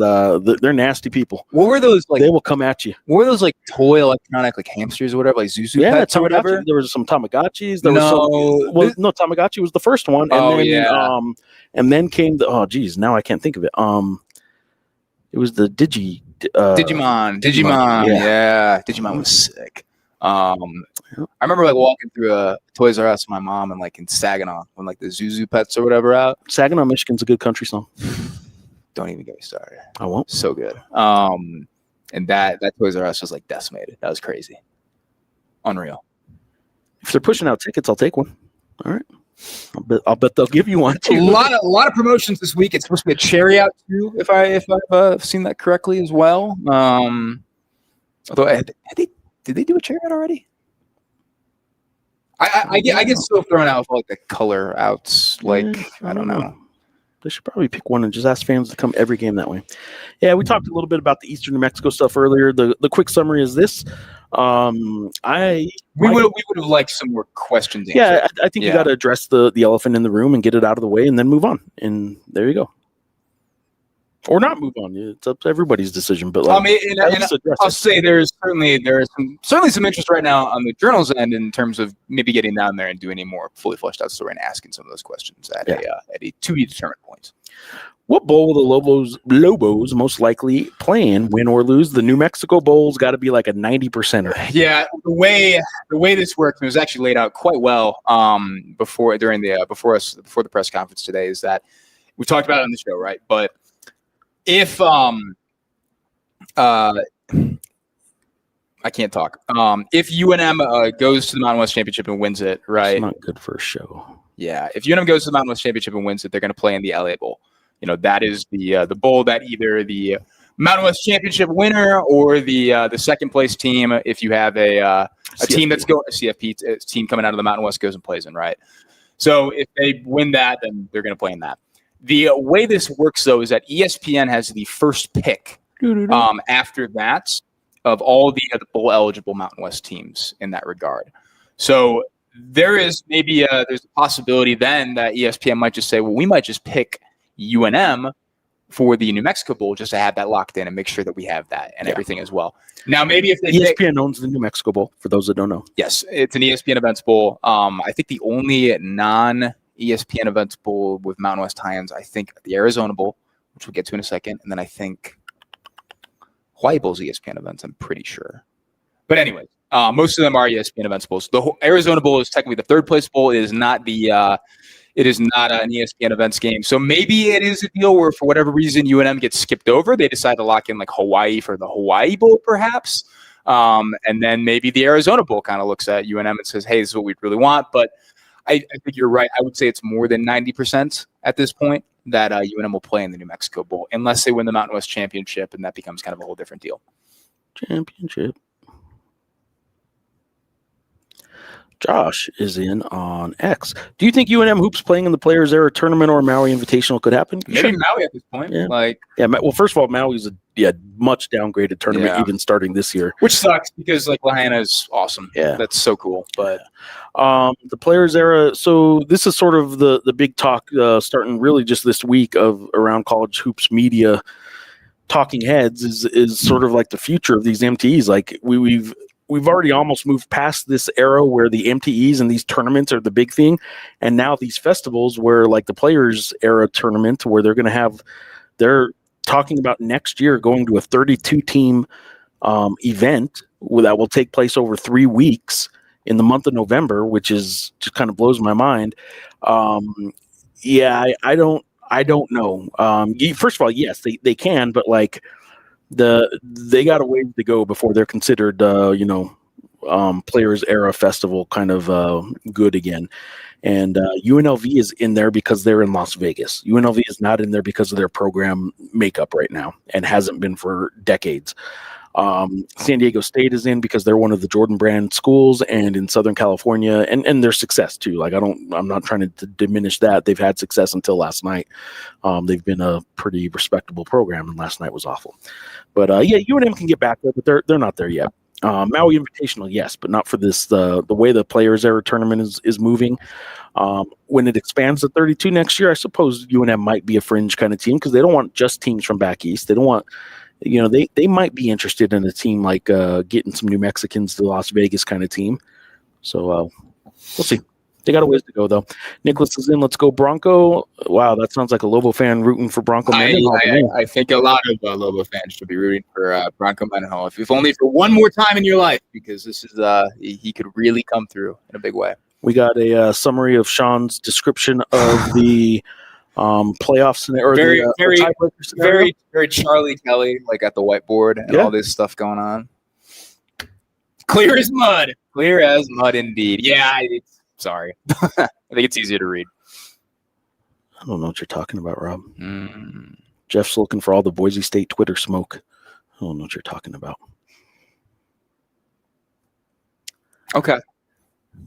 they're nasty people. What were those like? They will come at you. What were those like toy electronic like hamsters or whatever, like Zuzu pets or whatever? There was some Tamagotchis. Tamagotchi was the first one. And and then came the now I can't think of it. It was the Digimon. Yeah, Digimon was sick. I remember like walking through a Toys R Us with my mom and like in Saginaw when like the Zuzu pets or whatever out. Saginaw, Michigan's a good country song. Don't even get me started. I won't. So good. And that Toys R Us was like decimated. That was crazy. Unreal. If they're pushing out tickets, I'll take one. All right. I'll bet they'll give you one too. A lot of promotions this week. It's supposed to be a cherry out too, if I've seen that correctly as well. Although did they do a cherry out already? I get still thrown out for like the color outs. Like I don't know. They should probably pick one and just ask fans to come every game that way. Yeah, we talked a little bit about the Eastern New Mexico stuff earlier. The quick summary is this. We would have liked some more questions answered. Yeah, I think you got to address the elephant in the room and get it out of the way and then move on. And there you go. Or not move on. It's up to everybody's decision. But like, I'll say there is certainly some interest right now on the Journal's end in terms of maybe getting down there and doing a more fully fleshed out story and asking some of those questions at a to be determined point. What bowl will the Lobos most likely play in, win or lose? The New Mexico Bowl's got to be like a 90%er. Yeah, the way this works, and it was actually laid out quite well before the press conference today, is that we talked about it on the show, right? But if I can't talk. If UNM goes to the Mountain West Championship and wins it, right? It's not good for a show. Yeah, if UNM goes to the Mountain West Championship and wins it, they're going to play in the LA Bowl. You know, that is the bowl that either the Mountain West Championship winner or the second place team, if you have a team that's going CFP team coming out of the Mountain West, goes and plays in, right? So if they win that, then they're going to play in that. The way this works, though, is that ESPN has the first pick after that of all the bowl-eligible Mountain West teams in that regard. So there is maybe there's a possibility then that ESPN might just say, well, we might just pick UNM for the New Mexico Bowl just to have that locked in and make sure that we have that and everything as well. Now, maybe if ESPN owns the New Mexico Bowl, for those that don't know. Yes, it's an ESPN Events Bowl. I think the only non-ESPN Events Bowl with Mountain West tie-ins, I think the Arizona Bowl, which we'll get to in a second, and then I think Hawaii Bowl's ESPN Events, I'm pretty sure. But anyway, most of them are ESPN Events Bowls. The Arizona Bowl is technically the third place bowl. It is not an ESPN Events game. So maybe it is a deal where for whatever reason UNM gets skipped over. They decide to lock in like Hawaii for the Hawaii Bowl perhaps. And then maybe the Arizona Bowl kind of looks at UNM and says, hey, this is what we really want. But I think you're right. I would say it's more than 90% at this point that UNM will play in the New Mexico Bowl unless they win the Mountain West Championship, and that becomes kind of a whole different deal. Championship. Josh is in on X. Do you think UNM hoops playing in the Players Era tournament or Maui Invitational could happen? Maybe Maui at this point. Yeah. Well, first of all, Maui's a much downgraded tournament even starting this year, which sucks because like Lahaina is awesome. Yeah, that's so cool. But the Players Era. So this is sort of the big talk starting really just this week of around college hoops media talking heads is sort of like the future of these MTEs. Like we've already almost moved past this era where the MTEs and these tournaments are the big thing. And now these festivals where like the Players Era tournament where they're talking about next year going to a 32 team event that will take place over 3 weeks in the month of November, which is just kind of blows my mind. I don't know. First of all, yes, they can, but like, they got a ways to go before they're considered, Players Era Festival kind of good again. And UNLV is in there because they're in Las Vegas. UNLV is not in there because of their program makeup right now and hasn't been for decades. San Diego State is in because they're one of the Jordan Brand schools, and in Southern California, and their success too. Like I'm not trying to diminish that. They've had success until last night. They've been a pretty respectable program, and last night was awful. But UNM can get back there, but they're not there yet. Maui Invitational, yes, but not for this. The way the Players Era tournament is moving. When it expands to 32 next year, I suppose UNM might be a fringe kind of team because they don't want just teams from back east. They don't want, they might be interested in a team like getting some New Mexicans to Las Vegas kind of team. So we'll see. They got a ways to go, though. Nicholas is in. Let's go Bronco. Wow, that sounds like a Lobo fan rooting for Bronco Mendenhall. I think a lot of Lobo fans should be rooting for Bronco Mendenhall, if only for one more time in your life, because this is he could really come through in a big way. We got a summary of Sean's description of the playoff scenario. Very Charlie Kelly, like at the whiteboard and all this stuff going on. Clear as mud. Clear as mud, indeed. Yeah, sorry. I think it's easier to read. I don't know what you're talking about, Rob. Geoff's looking for all the Boise State Twitter smoke. I don't know what you're talking about. Okay.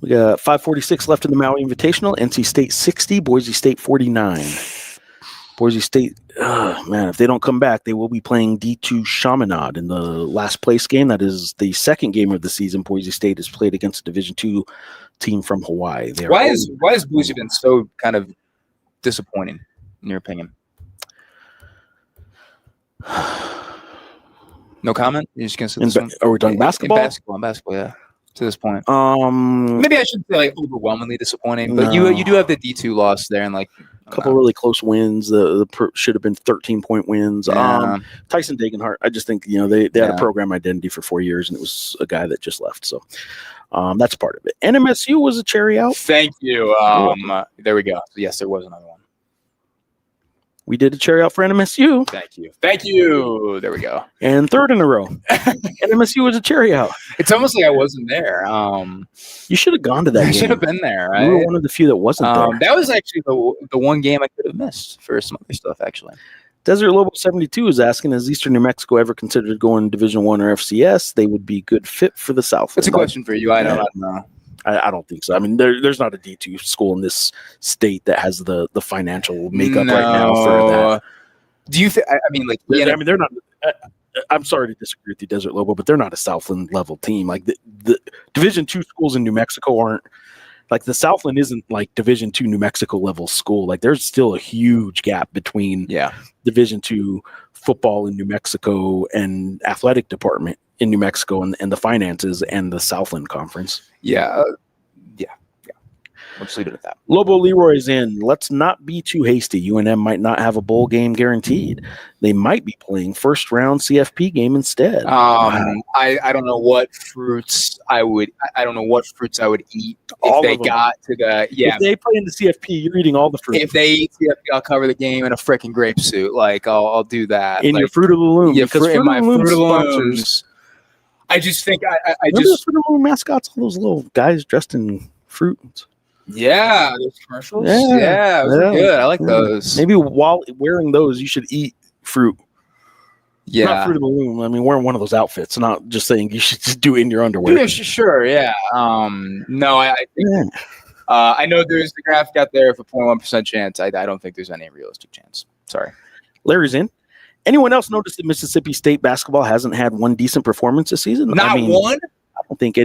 We got 5:46 left in the Maui Invitational. NC State 60, Boise State 49. Boise State, man, if they don't come back, they will be playing D2 Chaminade in the last place game. That is the second game of the season. Boise State has played against a Division II team from Hawaii. Why has Boise been so kind of disappointing, in your opinion? No comment? You're just gonna say are we talking basketball? In basketball, yeah. To this point, maybe I shouldn't say like overwhelmingly disappointing, but you do have the D2 loss there, and like a couple really close wins. Should have been 13-point wins. Yeah. Tyson Dagenhart, I just think they had a program identity for 4 years, and it was a guy that just left. So that's part of it. NMSU was a cherry out. Thank you. There we go. So yes, there was another one. We did a cherry out for NMSU. Thank you. There we go. And third in a row. NMSU was a cherry out. It's almost like I wasn't there. You should have gone to that game. I should have been there. Right? You were one of the few that wasn't there. That was actually the one game I could have missed for some other stuff, actually. Desert Lobo 72 is asking, has Eastern New Mexico ever considered going Division I or FCS? They would be good fit for the South. That's a question for you. I don't know. I don't think so. I mean, there's not a D2 school in this state that has the financial makeup right now for that. Do you think? I mean, like, they're not. I'm sorry to disagree with you, Desert Lobo, but they're not a Southland level team. Like the Division II schools in New Mexico aren't. Like the Southland isn't like Division II New Mexico level school. Like there's still a huge gap between Division II football in New Mexico and athletic department in New Mexico and the finances and the Southland Conference. Yeah. Let's leave it at that. Lobo Leroy's in. Let's not be too hasty. UNM might not have a bowl game guaranteed. They might be playing first round CFP game instead. I don't know what fruits I would. I don't know what fruits I would eat if they got to the. Yeah, if they play in the CFP, you're eating all the fruit. If they eat CFP, I'll cover the game in a freaking grape suit. Like I'll do that in your Fruit of the Loom. Yeah, in my Fruit of the Looms. I just think I just Fruit of the Loom mascots. All those little guys dressed in fruit. Yeah, those commercials. Yeah, those are good. I like those. Maybe while wearing those, you should eat fruit. Yeah, not Fruit of the Loom. I mean, wearing one of those outfits. Not just saying you should just do it in your underwear. Yeah, sure. Yeah. No, I think. I know there's the graphic out there for 0.1% chance. I don't think there's any realistic chance. Sorry. Larry's in. Anyone else notice that Mississippi State basketball hasn't had one decent performance this season? Not one. I don't think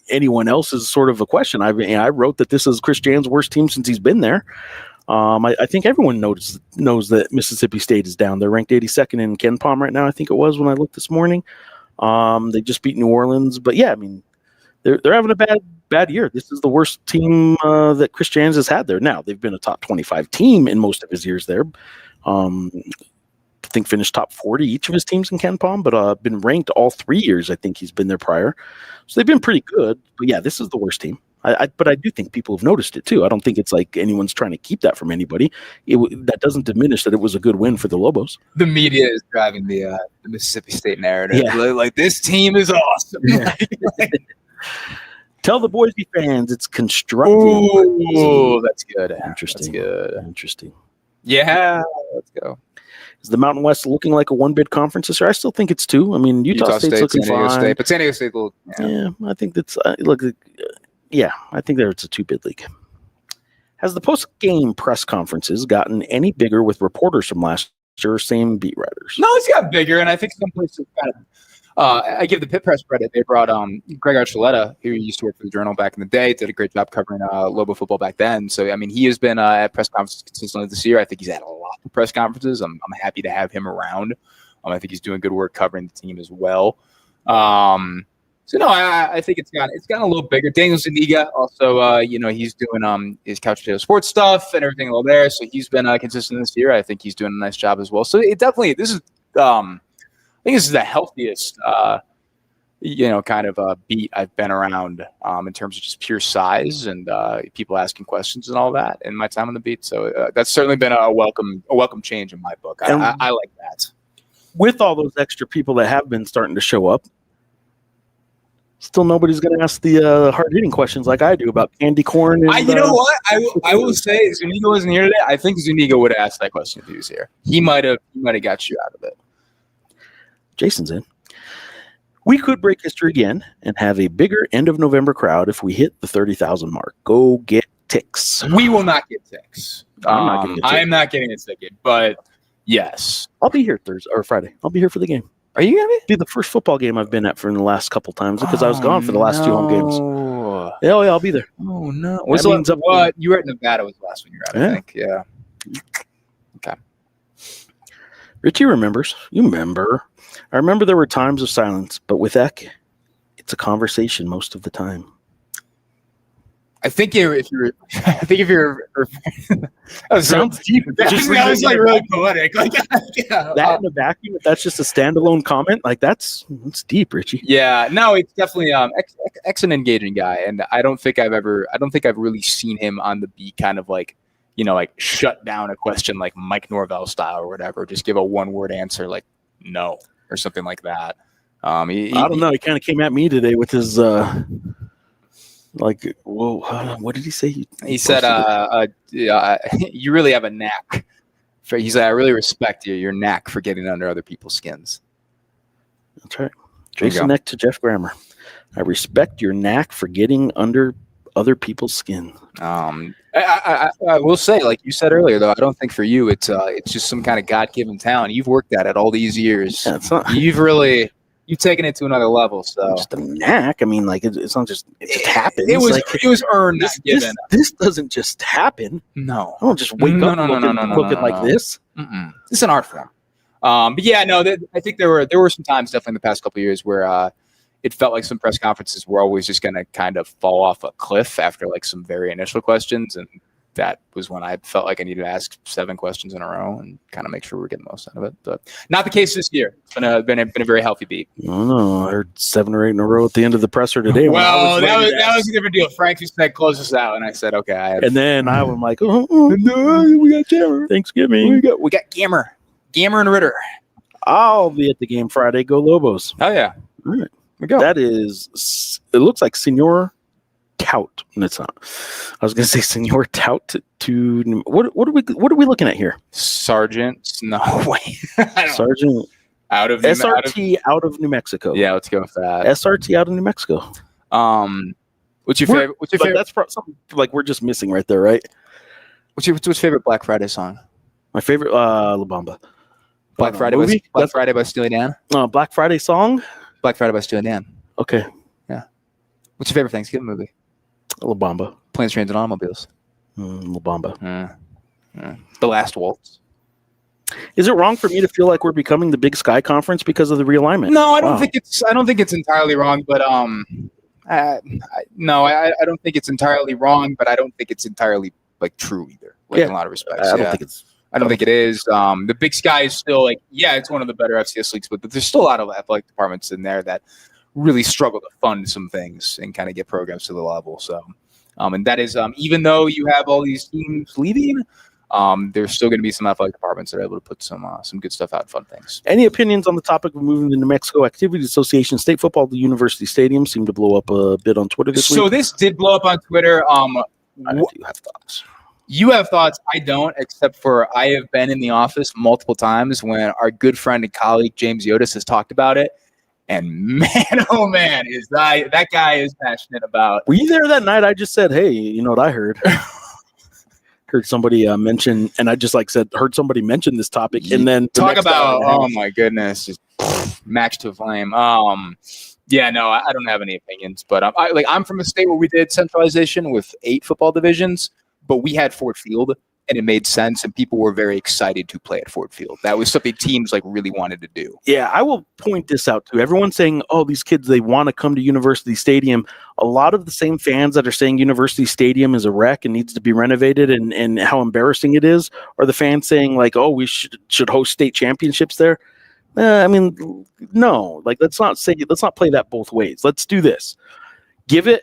anyone else is sort of a question. I wrote that this is Chris Jan's worst team since he's been there. I think everyone knows that Mississippi State is down. They're ranked 82nd in Ken Palm right now. I think it was when I looked this morning. They just beat New Orleans, but yeah, I mean, they're having a bad year. This is the worst team that Chris Jans has had there. Now they've been a top 25 team in most of his years there. I think finished top 40 each of his teams in Ken Palm, but been ranked all 3 years. I think he's been there prior. So they've been pretty good. But yeah, this is the worst team. But I do think people have noticed it too. I don't think it's like anyone's trying to keep that from anybody. That doesn't diminish that it was a good win for the Lobos. The media is driving the Mississippi State narrative. Yeah. Like this team is awesome. Yeah. Tell the Boise fans it's constructive. Ooh, that's good. Interesting. That's good. Interesting. Yeah, let's go. Is the Mountain West looking like a one-bid conference this year? I still think it's two. I mean, Utah State's looking San Diego fine. State, but San Diego State will. Yeah, I think that's I think it's a two-bid league. Has the post-game press conferences gotten any bigger with reporters from last year, same beat writers? No, it's got bigger, and I think some places kind of. I give the Pitt Press credit. They brought Greg Archuleta, who used to work for the Journal back in the day, did a great job covering Lobo football back then. So, I mean, he has been at press conferences consistently this year. I think he's had a lot of press conferences. I'm happy to have him around. I think he's doing good work covering the team as well. So, no, I think it's gotten a little bigger. Daniel Zuniga also, he's doing his Couch Potato Sports stuff and everything over there. So he's been consistent this year. I think he's doing a nice job as well. So it definitely, this is I think this is the healthiest, kind of beat I've been around in terms of just pure size and people asking questions and all that in my time on the beat. So that's certainly been a welcome change in my book. I like that. With all those extra people that have been starting to show up, still nobody's going to ask the hard-hitting questions like I do about candy corn. And, you know what? I will say Zuniga wasn't here today. I think Zuniga would have asked that question if he was here. He might have got you out of it. Jason's in. We could break history again and have a bigger end of November crowd if we hit the 30,000 mark. Go get ticks. We will not get ticks. I'm not getting a ticket, but yes. I'll be here Thursday or Friday. I'll be here for the game. Are you going to be? The first football game I've been at for in the last couple times because I was gone for the last two home games. Yeah, I'll be there. Oh, no. What? You were at Nevada was the last one you were at, I think. Yeah. Okay. Richie remembers. You remember. I remember there were times of silence, but with Eck, it's a conversation most of the time. I think if you're that sounds deep. That was like really poetic. Like that in a vacuum, if that's just a standalone comment, like that's deep, Richie. Yeah, no, it's definitely Eck's an engaging guy, and I don't think I've really seen him on the beat kind of like, like shut down a question like Mike Norvell style or whatever. Just give a one-word answer like no or something like that. I don't know. He kind of came at me today with his like, whoa, what did he say? He said, you really have a knack. He said, I really respect your knack for getting under other people's skins. That's right. Jason Neck to Geoff Grammer. I respect your knack for getting under other people's skin. I will say, like you said earlier, though, I don't think for you it's just some kind of God-given talent. You've worked at it all these years. Yeah, it's not. You've taken it to another level. So just a knack. I mean, like it's not just it just happens. It was earned, not given. This doesn't just happen. No, I don't just wake up looking like this. It's an art form. But yeah, no. I think there were some times definitely in the past couple of years where it felt like some press conferences were always just going to kind of fall off a cliff after like some very initial questions, and that was when I felt like I needed to ask 7 questions in a row and kind of make sure we're getting the most out of it. But not the case this year. It's been a very healthy beat. No, I heard 7 or 8 in a row at the end of the presser today. Well, that was a different deal. Frank just said, close us out. And I said, okay. And then I was like, no, we got Jammer. Thanksgiving. We got Gammer and Reider. I'll be at the game Friday. Go Lobos. Oh, yeah. All right. We go. That is, it looks like Senor Tout. And it's not. I was going to say Senor Tout to what are we looking at here? Sergeant? No, wait. Sergeant out of SRT out of New Mexico. Yeah, let's go with that. SRT out of New Mexico. What's your favorite? That's something like we're just missing right there, right? What's your favorite Black Friday song? My favorite, La Bamba. Black Friday by Steely Dan. Black Friday song. Black Friday by Steely Dan. Okay. Yeah. What's your favorite Thanksgiving movie? La Bamba. Planes, Trains, and Automobiles. La Bamba. The Last Waltz. Is it wrong for me to feel like we're becoming the Big Sky Conference because of the realignment? No, I don't think it's entirely wrong, but I don't think it's entirely wrong, but I don't think it's entirely like true either. In a lot of respects. I don't think it is. The Big Sky is still like, it's one of the better FCS leagues, but there's still a lot of athletic departments in there that really struggle to fund some things and kind of get programs to the level. So, and that is, even though you have all these teams leaving, there's still going to be some athletic departments that are able to put some good stuff out and fun things. Any opinions on the topic of moving the New Mexico Activities Association State Football to University Stadium? Seemed to blow up a bit on Twitter this week. So this did blow up on Twitter. I do have thoughts. You have thoughts. I don't, except for I have been in the office multiple times when our good friend and colleague James Yotis has talked about it. And man, oh man, that guy is passionate about. Were you there that night? I just said, hey, you know what I heard? Heard somebody mention, and I just heard somebody mention this topic, and then talk about, oh my goodness, just match to a flame. Yeah, no, I don't have any opinions, but I'm from a state where we did centralization with 8 football divisions, but we had Ford Field, and it made sense, and people were very excited to play at Ford Field. That was something teams really wanted to do. Yeah, I will point this out too. Everyone's saying, oh, these kids, they want to come to University Stadium. A lot of the same fans that are saying University Stadium is a wreck and needs to be renovated and how embarrassing it is are the fans saying, like, oh, we should host state championships there. I mean, no, let's not play that both ways. Let's do this. Give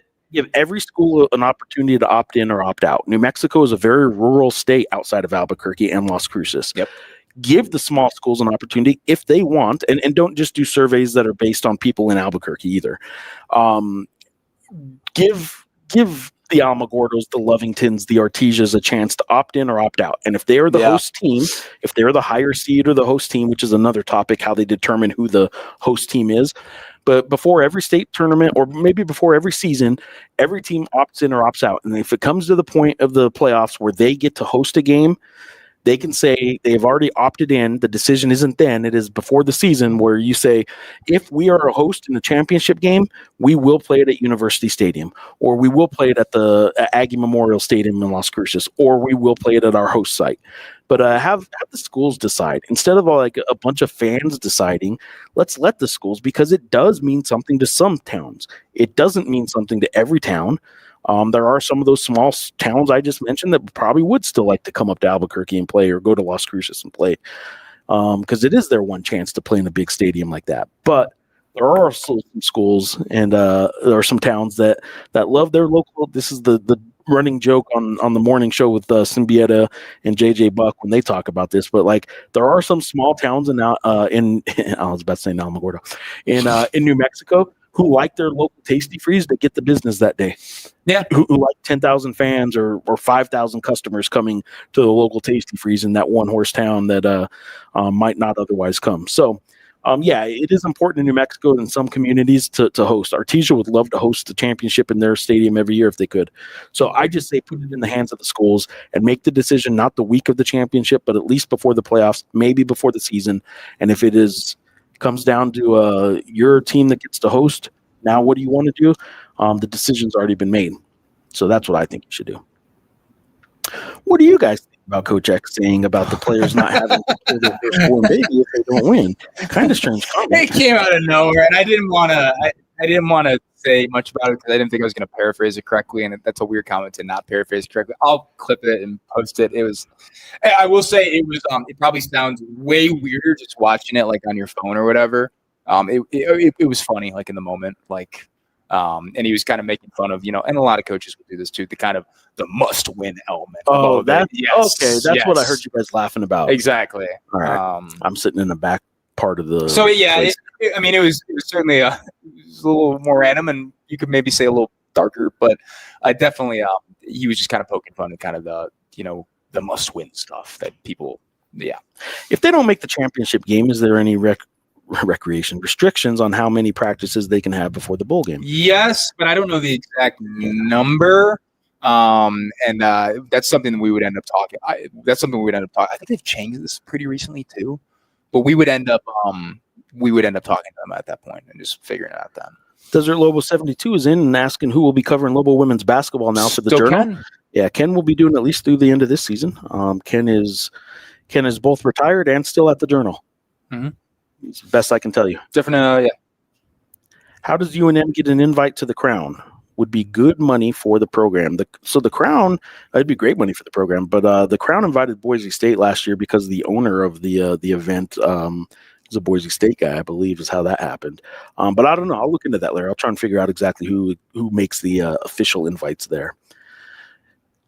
every school an opportunity to opt in or opt out. New Mexico is a very rural state outside of Albuquerque and Las Cruces. Yep. Give the small schools an opportunity if they want, and don't just do surveys that are based on people in Albuquerque either. Give the Alamogordos, the Lovingtons, the Artesias a chance to opt in or opt out. And if they are the host team, if they're the higher seed or the host team, which is another topic, how they determine who the host team is. But before every state tournament, or maybe before every season, every team opts in or opts out. And if it comes to the point of the playoffs where they get to host a game, they can say they've already opted in. The decision isn't then. It is before the season where you say, if we are a host in the championship game, we will play it at University Stadium, or we will play it at the Aggie Memorial Stadium in Las Cruces, or we will play it at our host site. But have the schools decide. Instead of a bunch of fans deciding, let's let the schools, because it does mean something to some towns. It doesn't mean something to every town. There are some of those small towns I just mentioned that probably would still like to come up to Albuquerque and play, or go to Las Cruces and play, because it is their one chance to play in a big stadium like that. But there are also some schools and there are some towns that love their local. This is the running joke on the morning show with Symbieta and JJ Buck when they talk about this. But there are some small towns in I was about to say Alamogordo in New Mexico who like their local Tasty Freeze to get the business that day. Yeah. Who like 10,000 fans or 5,000 customers coming to the local Tasty Freeze in that one horse town that might not otherwise come. So, it is important in New Mexico and some communities to host. Artesia would love to host the championship in their stadium every year if they could. So I just say put it in the hands of the schools and make the decision not the week of the championship, but at least before the playoffs, maybe before the season. And if it comes down to your team that gets to host, now what do you want to do? The decision's already been made. So that's what I think you should do. What do you guys think about Coach X saying about the players not having to play their firstborn baby if they don't win? Kind of strange comment. It came out of nowhere, and I didn't want to say much about it because I didn't think I was going to paraphrase it correctly, and that's a weird comment to not paraphrase correctly. I'll clip it and post it. I will say it was. It probably sounds way weirder just watching it on your phone or whatever. It was funny in the moment, and he was kind of making fun of, and a lot of coaches would do this too, the kind of the must-win element. Oh, that's okay. That's what I heard you guys laughing about. Exactly. All right. I'm sitting in the back part of the. So it was certainly it was a little more random, and you could maybe say a little darker, but I definitely he was just kind of poking fun at kind of the the must-win stuff that people. Yeah. If they don't make the championship game, is there any recreation restrictions on how many practices they can have before the bowl game? Yes, but I don't know the exact number. And that's something that we would end up talking. I think they've changed this pretty recently too, but we would end up talking to them at that point and just figuring it out then. Desert Lobo 72 is in and asking who will be covering Lobo women's basketball now for the Still Journal. Ken. Yeah, Ken will be doing at least through the end of this season. Ken is both retired and still at the Journal. Mm-hmm. It's the best I can tell you. Different, yeah. How does UNM get an invite to the Crown? Would be good money for the program. The Crown, it'd be great money for the program, but the Crown invited Boise State last year because the owner of the event was a Boise State guy, I believe, is how that happened. But I don't know. I'll look into that later. I'll try and figure out exactly who makes the official invites there.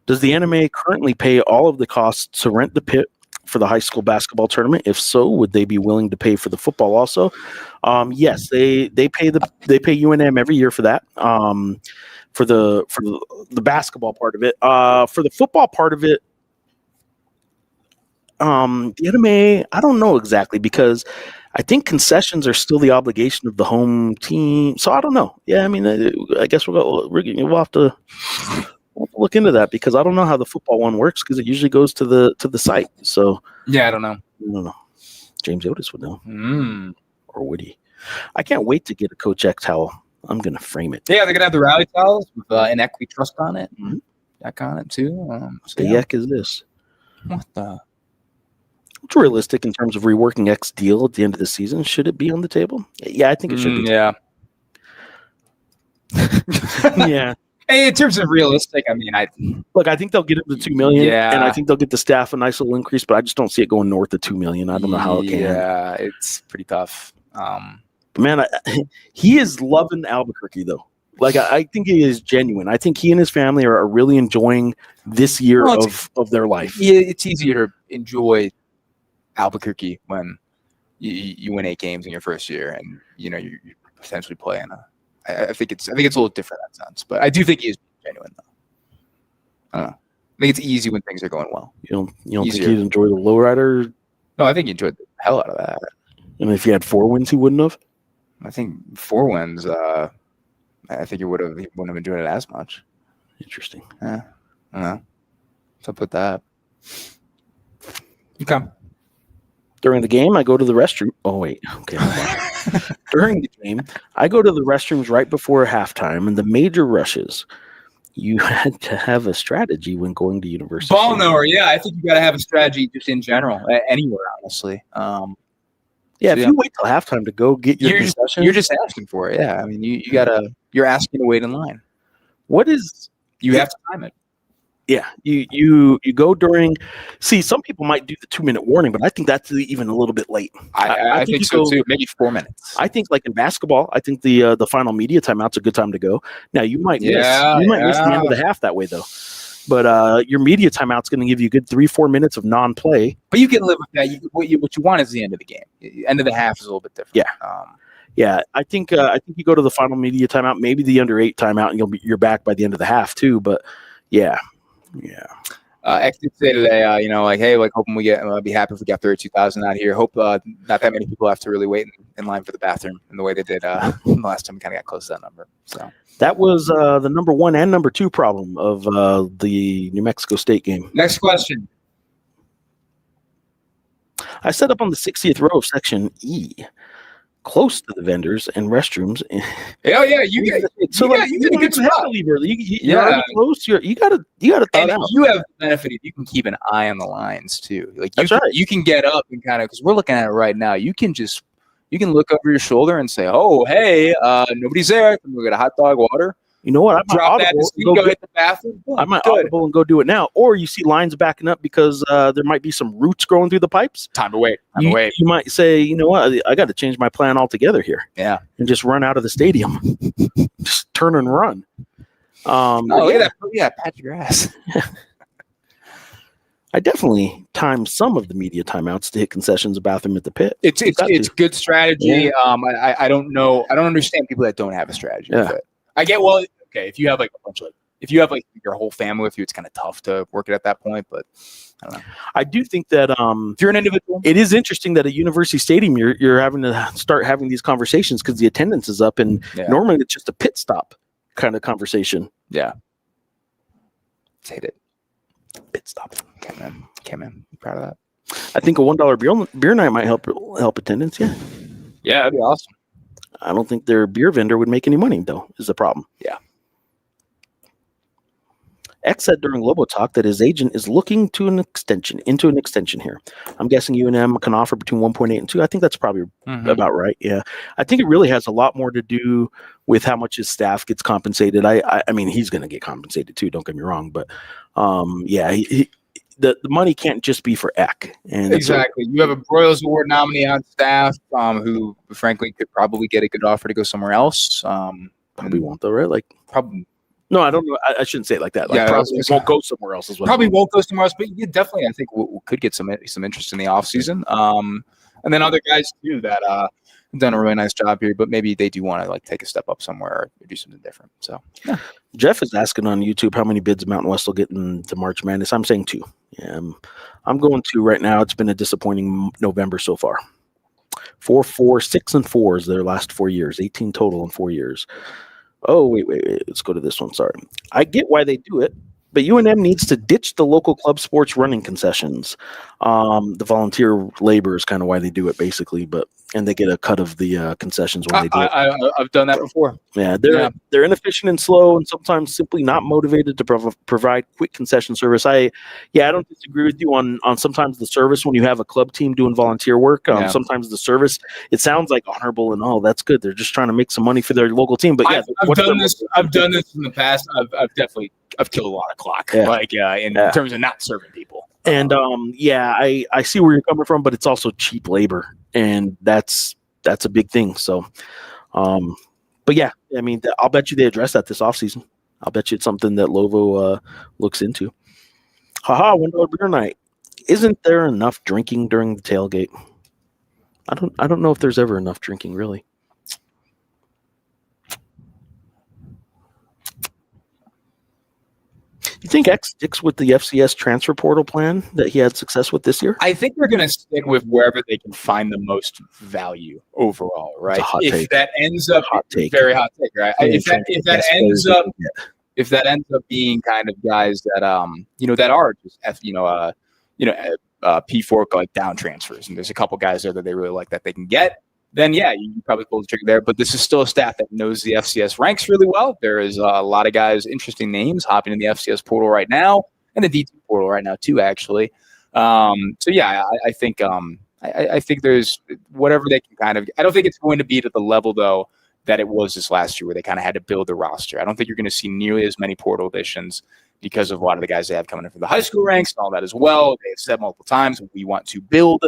Does the NMA currently pay all of the costs to rent the pit for the high school basketball tournament? If so, would they be willing to pay for the football also? Yes, they pay UNM every year for that. for the basketball part of it. For the football part of it, the NMA, I don't know exactly, because I think concessions are still the obligation of the home team. So I don't know. Yeah, I mean, I guess we'll have to look into that, because I don't know how the football one works, because it usually goes to the site. So yeah, I don't know. James Otis would know, or would he? I can't wait to get a Coach X towel. I'm gonna frame it. Yeah, they're gonna have the rally towels with an Equity Trust on it. Deck on it too. What the heck is this? What the? It's realistic in terms of reworking X deal at the end of the season. Should it be on the table? Yeah, I think it should be. Yeah. Yeah. Hey, in terms of realistic, I mean, I think they'll get up to $2 million. Yeah. And I think they'll get the staff a nice little increase, but I just don't see it going north of $2 million. I don't know how it can. Yeah, it's pretty tough. But man, he is loving Albuquerque, though. Like, I think he is genuine. I think he and his family are really enjoying this year of their life. Yeah, it's easier to enjoy Albuquerque when you win 8 games in your first year, and you're potentially playing I think it's a little different in that sense, but I do think he is genuine, though. I don't know. I think it's easy when things are going well. You don't think he'd enjoy the lowrider? No, I think he enjoyed the hell out of that. And if he had 4 wins, he wouldn't have. I think 4 wins. I think he wouldn't have enjoyed it as much. Interesting. Yeah. I don't know. So put that. Okay. During the game, I go to the restroom. Oh, wait. Okay. During the game, I go to the restrooms right before halftime, and the major rushes. You had to have a strategy when going to university. Ball knower, yeah. I think you got to have a strategy just in general, anywhere, honestly. If you wait till halftime to go get your concession, you're just asking for it. Yeah, I mean, you're asking to wait in line. You have to time it. Yeah, you go during. See, some people might do the 2-minute warning, but I think that's even a little bit late. I think so too. Maybe 4 minutes. I think, like in basketball, I think the final media timeout's a good time to go. Now you might miss the end of the half that way though. But your media timeout's going to give you a good 3-4 minutes of non-play. But you can live with that. What you want is the end of the game. End of the half is a little bit different. Yeah. Yeah, I think you go to the final media timeout, maybe the under 8 timeout, and you're back by the end of the half too. But yeah. X did say today, hey, hoping we be happy if we got 32,000 out here. Hope not that many people have to really wait in line for the bathroom in the way they did the last time we kind of got close to that number. So that was the number 1 and number 2 problem of the New Mexico State game. Next question. I set up on the 60th row of section E, close to the vendors and restrooms. Oh yeah, you get a good spot. You're already close. You gotta thought out. You have the benefit if you can keep an eye on the lines too. You can get up and kind of, because we're looking at it right now. You can look over your shoulder and say, "Oh, hey, nobody's there. We got a hot dog, water." You know what? Drop that. Go hit the bathroom. I might audible and go do it now. Or you see lines backing up because there might be some roots growing through the pipes. Time to wait. You might say, you know what? I got to change my plan altogether here. Yeah. And just run out of the stadium. Just turn and run. Look at that. Yeah, patch your ass. I definitely timed some of the media timeouts to hit concessions, a bathroom at the pit. It's good strategy. Yeah. I don't know. I don't understand people that don't have a strategy. Yeah. But I get, okay, if you have if you have your whole family with you, it's kind of tough to work it at that point, but I don't know. I do think that if you're an individual, it is interesting that at University Stadium you're having to start having these conversations because the attendance is up, and normally it's just a pit stop kind of conversation. Yeah. Let's hit it. Pit stop. Okay, man. I'm proud of that. I think a $1 beer night might help attendance. Yeah. Yeah, that'd be awesome. I don't think their beer vendor would make any money, though, is the problem. Yeah. X said during Lobo Talk that his agent is looking into an extension here. I'm guessing UNM can offer between 1.8 and 2. I think that's probably about right. Yeah. I think it really has a lot more to do with how much his staff gets compensated. I mean, he's going to get compensated too, don't get me wrong. But, the money can't just be for Eck. And exactly. You have a Broyles Award nominee on staff who, frankly, could probably get a good offer to go somewhere else. Probably won't, though, right? Probably. No, I don't know. I shouldn't say it like that. Probably won't go somewhere else as well. Probably won't go somewhere else, but you definitely, I think, we could get some interest in the offseason. And then other guys, too, that done a really nice job here, but maybe they do want to like take a step up somewhere or do something different. So yeah. Geoff is asking on YouTube how many bids Mountain West will get into March Madness. I'm saying 2. Yeah, I'm going 2 right now. It's been a disappointing November so far. 4, 6, and 4 is their last 4 years. 18 total in 4 years. Oh, wait. Let's go to this one. Sorry. I get why they do it, but UNM needs to ditch the local club sports running concessions. The volunteer labor is kind of why they do it, basically, and they get a cut of the concessions when they do it. I've done that before. Yeah, they're inefficient and slow, and sometimes simply not motivated to provide quick concession service. I don't disagree with you on sometimes the service when you have a club team doing volunteer work. Sometimes the service, it sounds like honorable and that's good. They're just trying to make some money for their local team. But I've done this in the past. I've killed a lot of clock, in terms of not serving people. And I see where you're coming from, but it's also cheap labor, and that's a big thing. So, but yeah, I mean, I'll bet you they address that this offseason. I'll bet you it's something that Lobo looks into. $1 beer night. Isn't there enough drinking during the tailgate? I don't know if there's ever enough drinking, really. You think X sticks with the FCS transfer portal plan that he had success with this year? I think they're going to stick with wherever they can find the most value overall, right? If that ends up very hot take, right? If that ends up being kind of guys that that are just P4 like down transfers, and there's a couple guys there that they really like that they can get, then you probably pull the trigger there. But this is still a staff that knows the FCS ranks really well. There is a lot of guys, interesting names, hopping in the FCS portal right now, and the D2 portal right now too, actually. I think I think there's whatever they can kind of. I don't think it's going to be to the level though that it was this last year, where they kind of had to build the roster. I don't think you're going to see nearly as many portal additions because of a lot of the guys they have coming in from the high school ranks and all that as well. They have said multiple times we want to build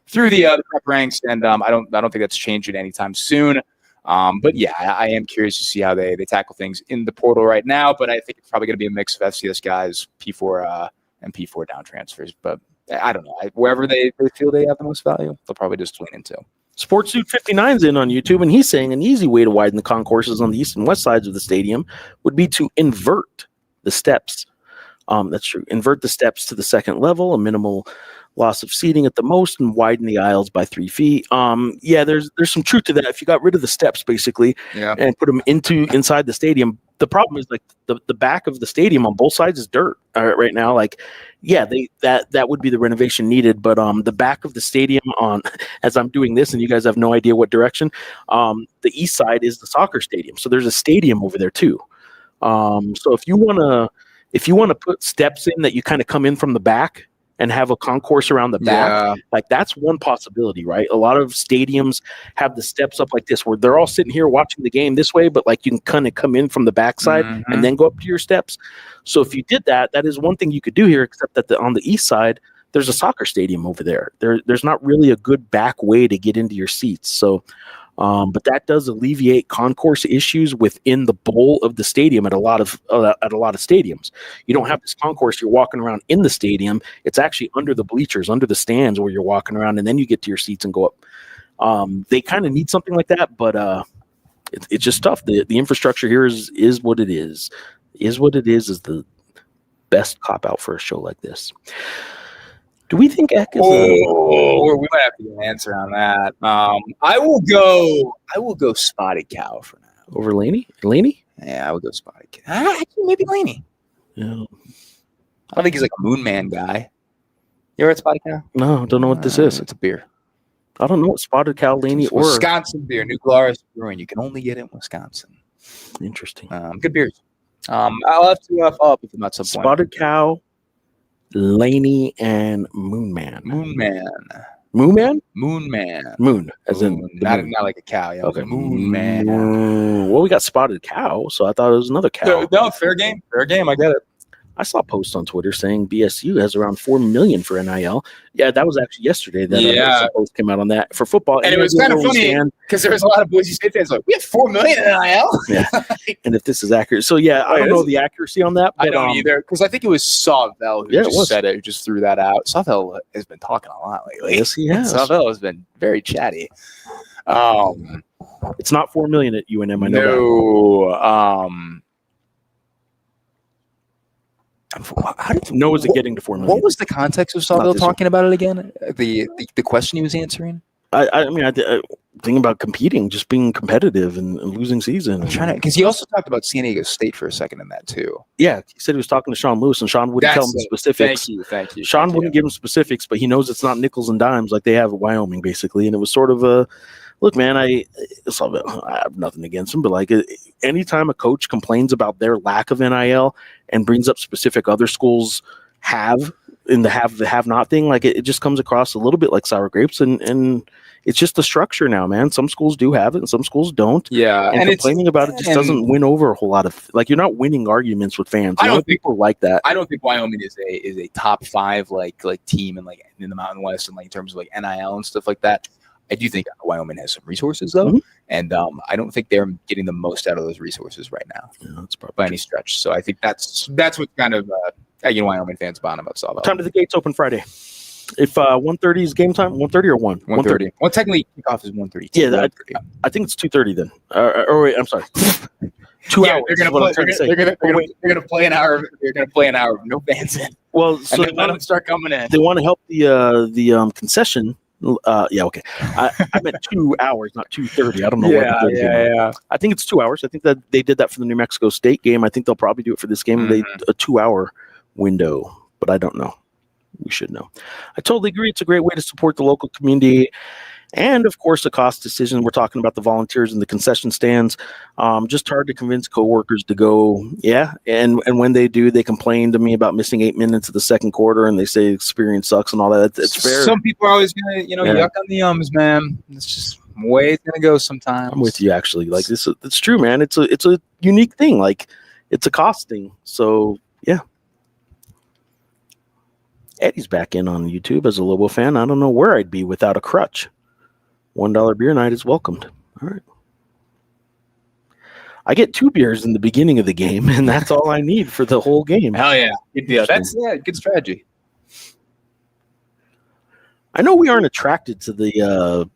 through the prep ranks, and I don't think that's changing anytime soon. But I am curious to see how they tackle things in the portal right now. But I think it's probably going to be a mix of FCS guys, P4 and P4 down transfers. But I don't know. Wherever they feel they have the most value, they'll probably just lean into. Sports Suit 59's in on YouTube, and he's saying an easy way to widen the concourses on the east and west sides of the stadium would be to invert the steps. That's true. Invert the steps to the second level, a minimal loss of seating at the most, and widen the aisles by 3 feet. There's some truth to that. If you got rid of the steps basically and put them inside the stadium, the problem is like the back of the stadium on both sides is dirt right now. That would be the renovation needed, but the back of the stadium as I'm doing this, and you guys have no idea what direction, the east side is the soccer stadium. So there's a stadium over there too. So if you want to put steps in that you kind of come in from the back and have a concourse around the back, that's one possibility, right? A lot of stadiums have the steps up like this, where they're all sitting here watching the game this way, but you can kind of come in from the backside and then go up to your steps. So if you did that, that is one thing you could do here, except that on the east side, there's a soccer stadium over there. There's not really a good back way to get into your seats. So, but that does alleviate concourse issues within the bowl of the stadium at a lot of stadiums. You don't have this concourse. You're walking around in the stadium. It's actually under the bleachers, under the stands, where you're walking around, and then you get to your seats and go up. They kind of need something like that, but it's just tough. The infrastructure here is what it is. Is the best cop out for a show like this. Do we think Eck is we might have to get an answer on that. I will go Spotted Cow for now. Over Laney? Laney? Yeah, I would go Spotted Cow. Actually, maybe Laney. Yeah. I don't think he's like a Moon Man guy. You ever had Spotted Cow? No, don't know what this is. It's a beer. I don't know what Spotted Cow, Laney, or Wisconsin beer, New Glarus Brewing. You can only get it in Wisconsin. Interesting. Good beers. I'll have to follow up with them at some point. Spotted Cow, Laney, and Moon Man. Moon Man. Moon Man? Moon Man. Moon, as in not like a cow. Yeah, okay. Moon Man. Well, we got Spotted Cow, so I thought it was another cow. No, fair game. Fair game. I get it. I saw posts on Twitter saying BSU has around $4 million for NIL. Yeah, that was actually yesterday that post came out on that for football. And it was kind of funny because there was a lot of Boise State fans like, we have $4 million in NIL. Yeah, and if this is accurate, so I don't know the accuracy on that. But, I don't either, because I think it was Sawvell who said it, who just threw that out. Sawvell has been talking a lot lately. Yes, he has. Sawvell has been very chatty. It's not $4 million at UNM. I know that. How did you know? Was it getting to $4 million? What was the context of Sawville talking about it again? The question he was answering. I mean, thinking about competing, just being competitive and losing season. I'm trying to, because he also talked about San Diego State for a second in that too. Yeah, he said he was talking to Sean Lewis, and Sean wouldn't tell him the specifics. Thank you. Sean wouldn't give him specifics, but he knows it's not nickels and dimes like they have at Wyoming, basically. And it was sort of a look, man. I have nothing against him, but like anytime a coach complains about their lack of NIL and brings up specific other schools have in the have not thing, like it just comes across a little bit like sour grapes, and it's just the structure now, man. Some schools do have it and some schools don't. Yeah. And complaining about it just doesn't win over a whole lot of, like, you're not winning arguments with fans. I don't think people like that. I don't think Wyoming is a top 5 like team in in the Mountain West and in terms of NIL and stuff like that. I do think Wyoming has some resources though. And I don't think they're getting the most out of those resources right now. Yeah, that's probably by any stretch. So I think that's what's kind of Wyoming fans bond about Sawville. Time to the gates open Friday. If 1:30 is game time, 1:30 or 1? 1:30. Well, technically kickoff is 1:30. Yeah, I think it's 2:30 then. Or wait, I'm sorry. 2 hours. They're gonna play an hour. They're gonna play an hour. No fans in. Well, so they let them start coming in. They want to help the concession. Yeah, okay. I meant 2 hours, not 2:30. I don't know. Yeah. I think it's 2 hours. I think that they did that for the New Mexico State game. I think they'll probably do it for this game. They a 2 hour window, but I don't know. We should know. I totally agree. It's a great way to support the local community. And, of course, the cost decision. We're talking about the volunteers and the concession stands. Just hard to convince coworkers to go, yeah. And when they do, they complain to me about missing 8 minutes of the second quarter, and they say experience sucks and all that. It's fair. Some people are always going to, yuck on the ums, man. It's just the way it's going to go sometimes. I'm with you, actually. Like, it's true, man. It's a unique thing. Like, it's a cost thing. So, yeah. Eddie's back in on YouTube as a Lobo fan. I don't know where I'd be without a crutch. $1 beer night is welcomed. All right. I get 2 beers in the beginning of the game, and that's all I need for the whole game. Hell yeah. Good deal. That's good strategy. I know we aren't attracted to the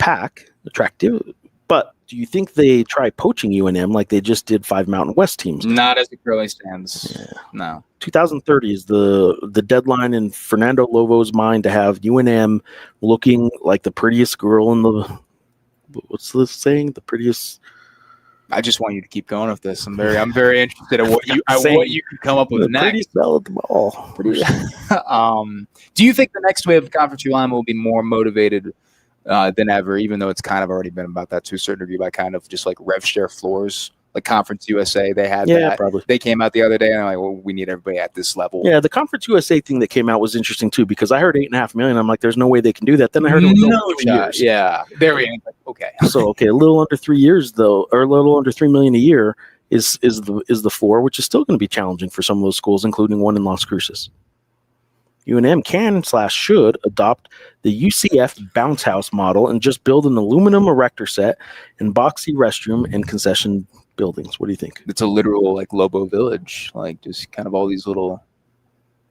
attractive, but do you think they try poaching UNM like they just did 5 Mountain West teams? Not as it currently stands. Yeah. No. 2030 is the deadline in Fernando Lobo's mind to have UNM looking like the prettiest girl in the – what's the saying? The prettiest – I just want you to keep going with this. I'm very interested in what you can come up with the next. Prettiest bell at the ball. Do you think the next wave of Conference ULM will be more motivated than ever, even though it's kind of already been about that to a certain degree by kind of just like rev share floors? Like Conference USA, they had that. Probably. They came out the other day and they're like, well, we need everybody at this level. Yeah, the Conference USA thing that came out was interesting too, because I heard $8.5 million. I'm like, there's no way they can do that. Then I heard it was over 3 years. Yeah, there we go. Okay. So a little under 3 years though, or a little under $3 million a year is the floor, which is still going to be challenging for some of those schools, including one in Las Cruces. UNM can/should adopt the UCF bounce house model and just build an aluminum erector set and boxy restroom and concession buildings. What do you think? It's a literal like Lobo village, like just kind of all these little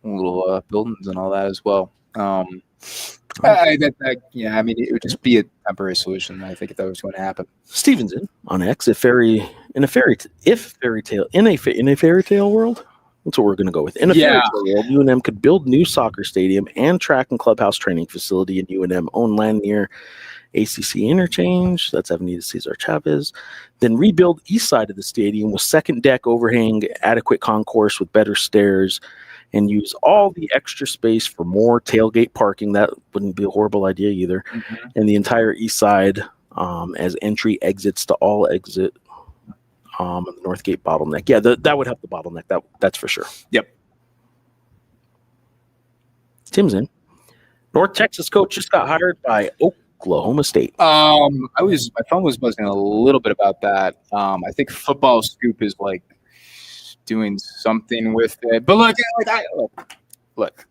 buildings and all that as well. I mean, it would just be a temporary solution. I think if that was going to happen. Stevenson on X, in a fairy tale world. That's what we're going to go with. In a fairy tale world, UNM could build new soccer stadium and track and clubhouse training facility in UNM owned land near ACC interchange. That's Avenida Cesar Chavez. Then rebuild east side of the stadium with second deck overhang, adequate concourse with better stairs, and use all the extra space for more tailgate parking. That wouldn't be a horrible idea either. Mm-hmm. And the entire east side as entry exits to all exit. The Northgate bottleneck. Yeah, that would help the bottleneck. That's for sure. Yep. Tim's in. North Texas coach just got hired by Oklahoma State. My phone was buzzing a little bit about that. I think Football Scoop is like doing something with it. But look.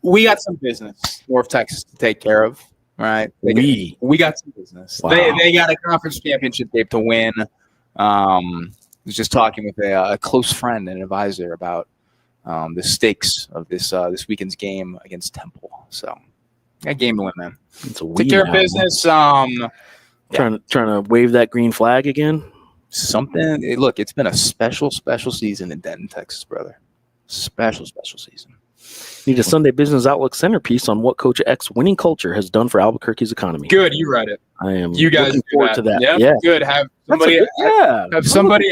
We got some business, North Texas, to take care of. Right, we got some business. Wow. They got a conference championship game to win. I was just talking with a close friend and advisor about the stakes of this weekend's game against Temple. So Got game to win, man. Take care of business. Trying to wave that green flag again. Something. Look, it's been a special season in Denton, Texas, brother. Special season. Need a Sunday Business Outlook centerpiece on what Coach X's winning culture has done for Albuquerque's economy. Good, you read it. I am. You guys looking forward to that. Yep, yeah, good. Have somebody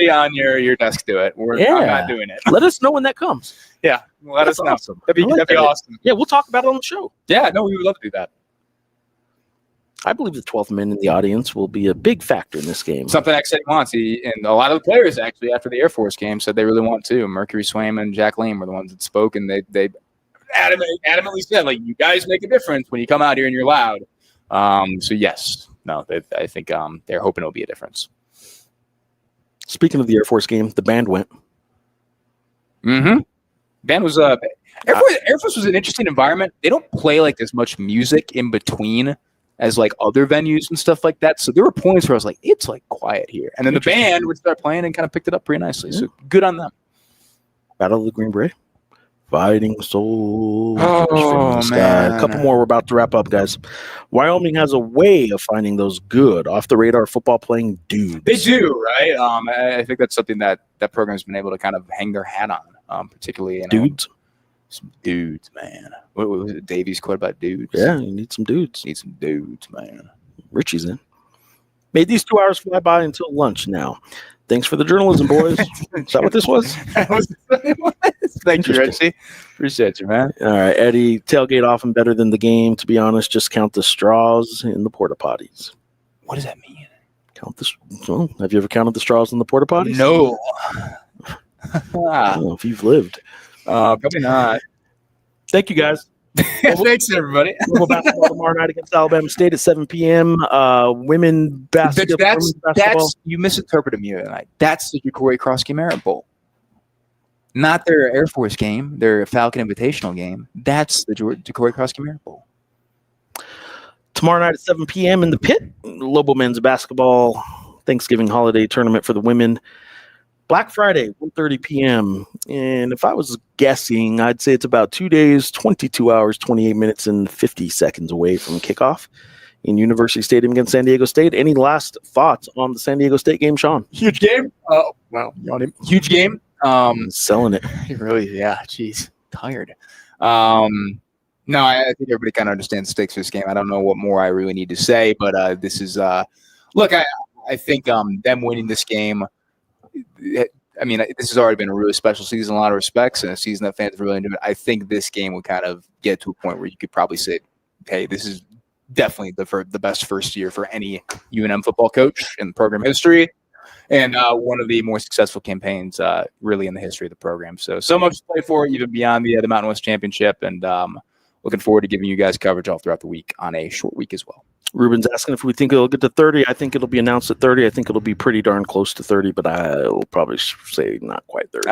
on your desk do it. I'm not doing it. Let us know when that comes. Yeah, let us know. Awesome. That'd be awesome. Yeah, we'll talk about it on the show. Yeah, no, we would love to do that. I believe the 12th man in the audience will be a big factor in this game. Something X said he wants. And a lot of the players, actually, after the Air Force game, said they really want to. Mercury Swaim and Jack Lane were the ones that spoke, and they adamantly said, like, you guys make a difference when you come out here and you're loud. So, yes. No, I think they're hoping it'll be a difference. Speaking of the Air Force game, the band went. Mm-hmm. Band was Air Force was an interesting environment. They don't play, like, as much music in between as like other venues and stuff like that. So there were points where I was like, it's like quiet here. And then the band would start playing and kind of picked it up pretty nicely. So good on them. Battle of the Green Beret. Fighting Souls. Oh, man. A couple more. We're about to wrap up, guys. Wyoming has a way of finding those good off-the-radar football-playing dudes. They do, right? I think that's something that program's been able to kind of hang their hat on, particularly. Dudes? Some dudes, man. What was it? Davies quote about dudes? Yeah, you need some dudes. Need some dudes, man. Richie's in. Made these 2 hours fly by until lunch now. Thanks for the journalism, boys. Is that what this was? Thank you, Richie. Appreciate you, man. All right, Eddie, tailgate often better than the game. To be honest, just count the straws in the porta potties. What does that mean? Have you ever counted the straws in the porta potties? No. I don't know if you've lived. Probably not. Thank you, guys. Thanks, everybody. Lobo basketball tomorrow night against Alabama State at 7 p.m. Women basketball. You misinterpreted me tonight. That's the Ja'Cory Krosky Merit Bowl. Not their Air Force game, their Falcon Invitational game. That's the Ja'Cory Krosky Merit Bowl. Tomorrow night at 7 p.m. in the pit, Lobo men's basketball Thanksgiving holiday tournament for the women. Black Friday, 1:30 p.m. And if I was guessing, I'd say it's about 2 days, 22 hours, 28 minutes, and 50 seconds away from kickoff in University Stadium against San Diego State. Any last thoughts on the San Diego State game, Sean? Huge game. Oh, wow. Huge game. Selling it. Really, yeah. Jeez. Tired. No, I think everybody kind of understands the stakes for this game. I don't know what more I really need to say, but this is look, I think them winning this game, I mean, this has already been a really special season in a lot of respects, and a season that fans really enjoyed. I think this game would kind of get to a point where you could probably say, hey, this is definitely the best first year for any UNM football coach in the program history, and one of the more successful campaigns really in the history of the program. So much to play for, even beyond the Mountain West Championship, and looking forward to giving you guys coverage all throughout the week on a short week as well. Ruben's asking if we think it'll get to 30. I think it'll be announced at 30. I think it'll be pretty darn close to 30, but I'll probably say not quite 30.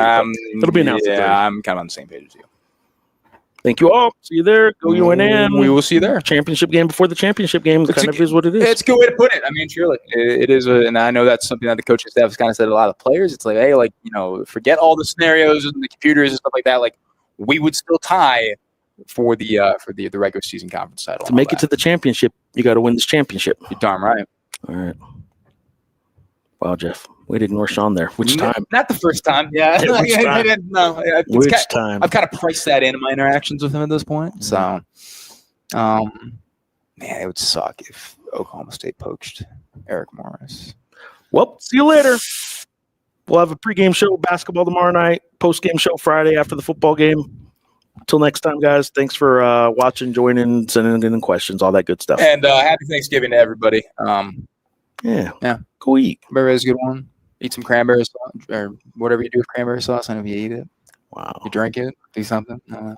It'll be announced at 30. Yeah, I'm kind of on the same page as you. Thank you all. See you there. Go UNM. We will see you there. Championship game before the championship game kind of is what it is. It's a good way to put it. I mean, surely it is. And I know that's something that the coaching staff has kind of said to a lot of players. It's like, hey, like, forget all the scenarios and the computers and stuff like that. Like, we would still tie for the regular season conference title. To make it to the championship, you got to win this championship. You're darn right. All right. Wow, Geoff. We didn't ignore Sean there. Which time? Not the first time. Yeah. Which time? No. Which time? I've kind of priced that into my interactions with him at this point. So, man, it would suck if Oklahoma State poached Eric Morris. Well, see you later. We'll have a pregame show, basketball tomorrow night, postgame show Friday after the football game. Until next time, guys, thanks for watching, joining, sending in questions, all that good stuff. And happy Thanksgiving to everybody. Yeah. Go eat. Everybody's a good one. Eat some cranberry sauce or whatever you do with cranberry sauce. I know if you eat it. Wow. You drink it. Do something. Wow.